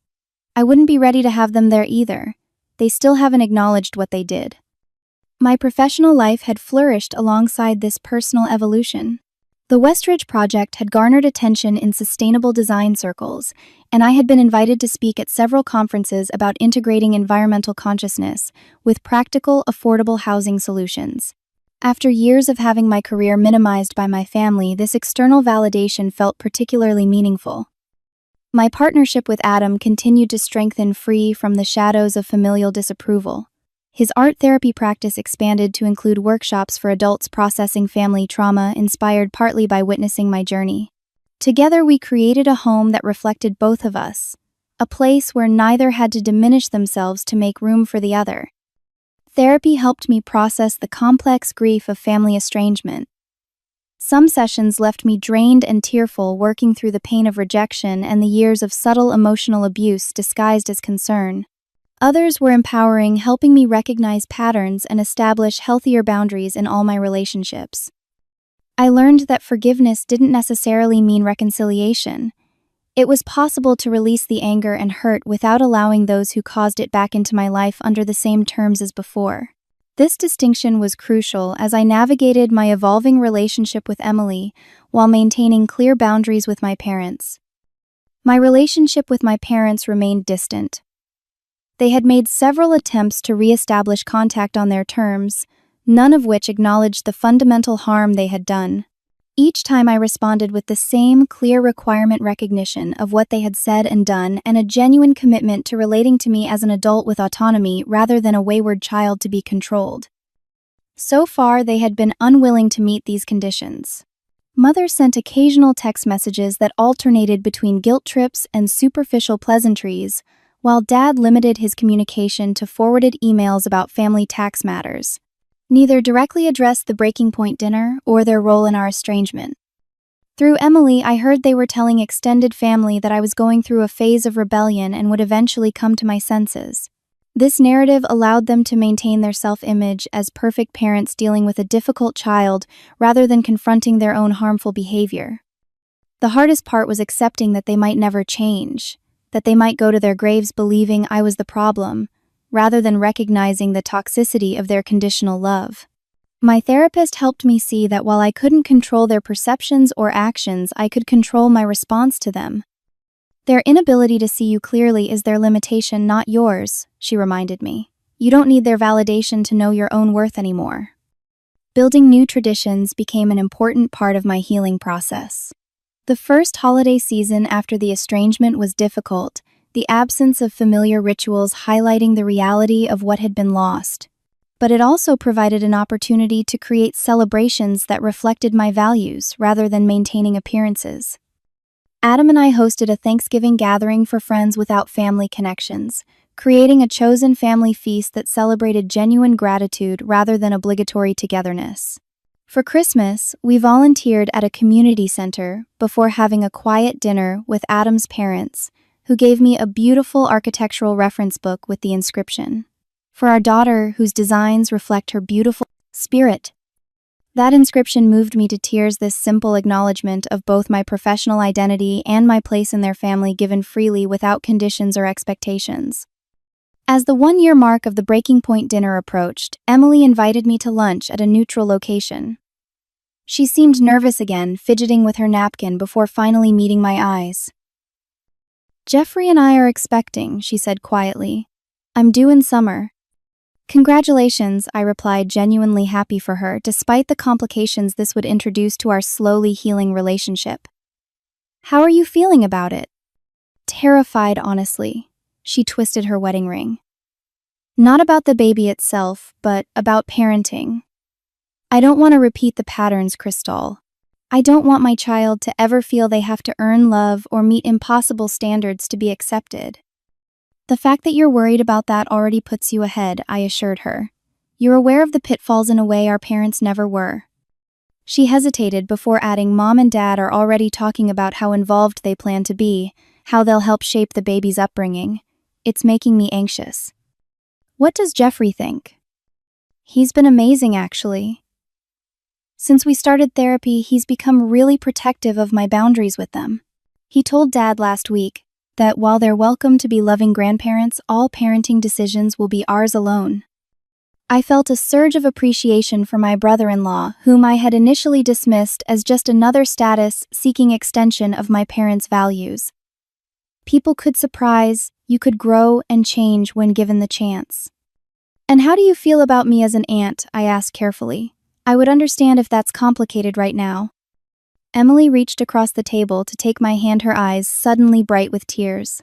"I wouldn't be ready to have them there either. They still haven't acknowledged what they did." My professional life had flourished alongside this personal evolution. The Westridge project had garnered attention in sustainable design circles, and I had been invited to speak at several conferences about integrating environmental consciousness with practical, affordable housing solutions. After years of having my career minimized by my family, this external validation felt particularly meaningful. My partnership with Adam continued to strengthen, free from the shadows of familial disapproval. His art therapy practice expanded to include workshops for adults processing family trauma, inspired partly by witnessing my journey. Together, we created a home that reflected both of us, a place where neither had to diminish themselves to make room for the other. Therapy helped me process the complex grief of family estrangement. Some sessions left me drained and tearful, working through the pain of rejection and the years of subtle emotional abuse disguised as concern. Others were empowering, helping me recognize patterns and establish healthier boundaries in all my relationships. I learned that forgiveness didn't necessarily mean reconciliation. It was possible to release the anger and hurt without allowing those who caused it back into my life under the same terms as before. This distinction was crucial as I navigated my evolving relationship with Emily while maintaining clear boundaries with my parents. My relationship with my parents remained distant. They had made several attempts to re-establish contact on their terms, none of which acknowledged the fundamental harm they had done. Each time I responded with the same clear requirement recognition of what they had said and done, and a genuine commitment to relating to me as an adult with autonomy rather than a wayward child to be controlled. So far, they had been unwilling to meet these conditions. Mother sent occasional text messages that alternated between guilt trips and superficial pleasantries, while Dad limited his communication to forwarded emails about family tax matters. Neither directly addressed the breaking point dinner or their role in our estrangement. Through Emily, I heard they were telling extended family that I was going through a phase of rebellion and would eventually come to my senses. This narrative allowed them to maintain their self-image as perfect parents dealing with a difficult child rather than confronting their own harmful behavior. The hardest part was accepting that they might never change, that they might go to their graves believing I was the problem, rather than recognizing the toxicity of their conditional love. My therapist helped me see that while I couldn't control their perceptions or actions, I could control my response to them. "Their inability to see you clearly is their limitation, not yours," she reminded me. "You don't need their validation to know your own worth anymore." Building new traditions became an important part of my healing process. The first holiday season after the estrangement was difficult, the absence of familiar rituals highlighting the reality of what had been lost. But it also provided an opportunity to create celebrations that reflected my values rather than maintaining appearances. Adam and I hosted a Thanksgiving gathering for friends without family connections, creating a chosen family feast that celebrated genuine gratitude rather than obligatory togetherness. For Christmas, we volunteered at a community center before having a quiet dinner with Adam's parents, who gave me a beautiful architectural reference book with the inscription, "For our daughter whose designs reflect her beautiful spirit." That inscription moved me to tears, this simple acknowledgement of both my professional identity and my place in their family given freely without conditions or expectations. As the 1-year mark of the Breaking Point dinner approached, Emily invited me to lunch at a neutral location. She seemed nervous again, fidgeting with her napkin before finally meeting my eyes. "Jeffrey and I are expecting," she said quietly. "I'm due in summer." "Congratulations," I replied, genuinely happy for her, despite the complications this would introduce to our slowly healing relationship. "How are you feeling about it?" "Terrified, honestly." She twisted her wedding ring. "Not about the baby itself, but about parenting. I don't want to repeat the patterns, Crystal. I don't want my child to ever feel they have to earn love or meet impossible standards to be accepted." "The fact that you're worried about that already puts you ahead," I assured her. "You're aware of the pitfalls in a way our parents never were." She hesitated before adding, "Mom and Dad are already talking about how involved they plan to be, how they'll help shape the baby's upbringing. It's making me anxious." "What does Jeffrey think?" "He's been amazing, actually. Since we started therapy, he's become really protective of my boundaries with them. He told Dad last week that while they're welcome to be loving grandparents, all parenting decisions will be ours alone." I felt a surge of appreciation for my brother-in-law, whom I had initially dismissed as just another status-seeking extension of my parents' values. People could surprise, you could grow and change when given the chance. "And how do you feel about me as an aunt?" I asked carefully. "I would understand if that's complicated right now." Emily reached across the table to take my hand, her eyes suddenly bright with tears.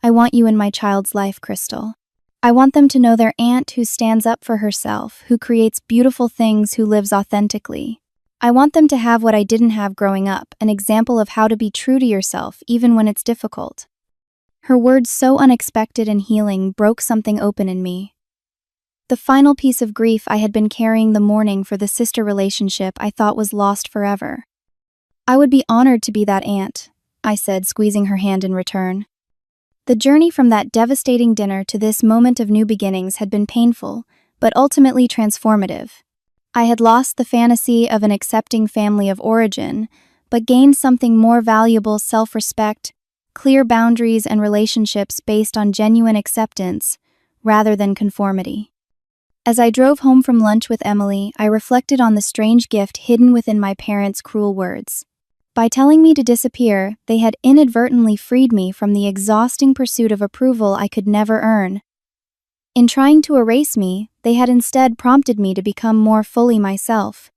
"I want you in my child's life, Crystal. I want them to know their aunt who stands up for herself, who creates beautiful things, who lives authentically. I want them to have what I didn't have growing up, an example of how to be true to yourself even when it's difficult." Her words, so unexpected and healing, broke something open in me. The final piece of grief I had been carrying, the mourning for the sister relationship I thought was lost forever. "I would be honored to be that aunt," I said, squeezing her hand in return. The journey from that devastating dinner to this moment of new beginnings had been painful, but ultimately transformative. I had lost the fantasy of an accepting family of origin, but gained something more valuable: self-respect, clear boundaries, and relationships based on genuine acceptance rather than conformity. As I drove home from lunch with Emily, I reflected on the strange gift hidden within my parents' cruel words. By telling me to disappear, they had inadvertently freed me from the exhausting pursuit of approval I could never earn. In trying to erase me, they had instead prompted me to become more fully myself.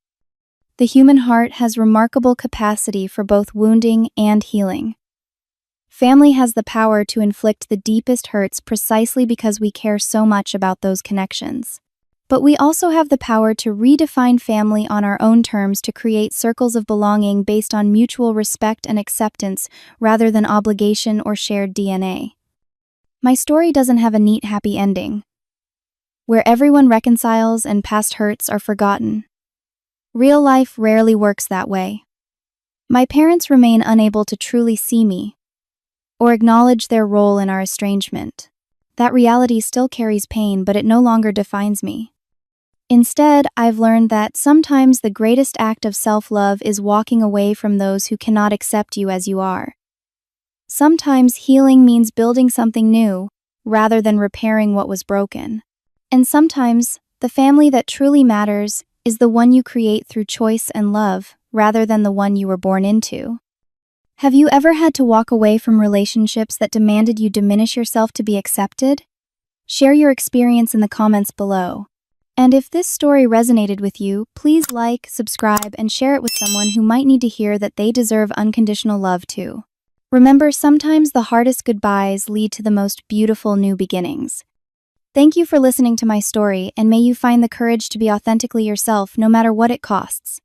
The human heart has remarkable capacity for both wounding and healing. Family has the power to inflict the deepest hurts precisely because we care so much about those connections. But we also have the power to redefine family on our own terms, to create circles of belonging based on mutual respect and acceptance rather than obligation or shared DNA. My story doesn't have a neat, happy ending, where everyone reconciles and past hurts are forgotten. Real life rarely works that way. My parents remain unable to truly see me or acknowledge their role in our estrangement. That reality still carries pain, but it no longer defines me. Instead, I've learned that sometimes the greatest act of self-love is walking away from those who cannot accept you as you are. Sometimes healing means building something new, rather than repairing what was broken. And sometimes, the family that truly matters is the one you create through choice and love, rather than the one you were born into. Have you ever had to walk away from relationships that demanded you diminish yourself to be accepted? Share your experience in the comments below. And if this story resonated with you, please like, subscribe, and share it with someone who might need to hear that they deserve unconditional love too. Remember, sometimes the hardest goodbyes lead to the most beautiful new beginnings. Thank you for listening to my story, and may you find the courage to be authentically yourself no matter what it costs.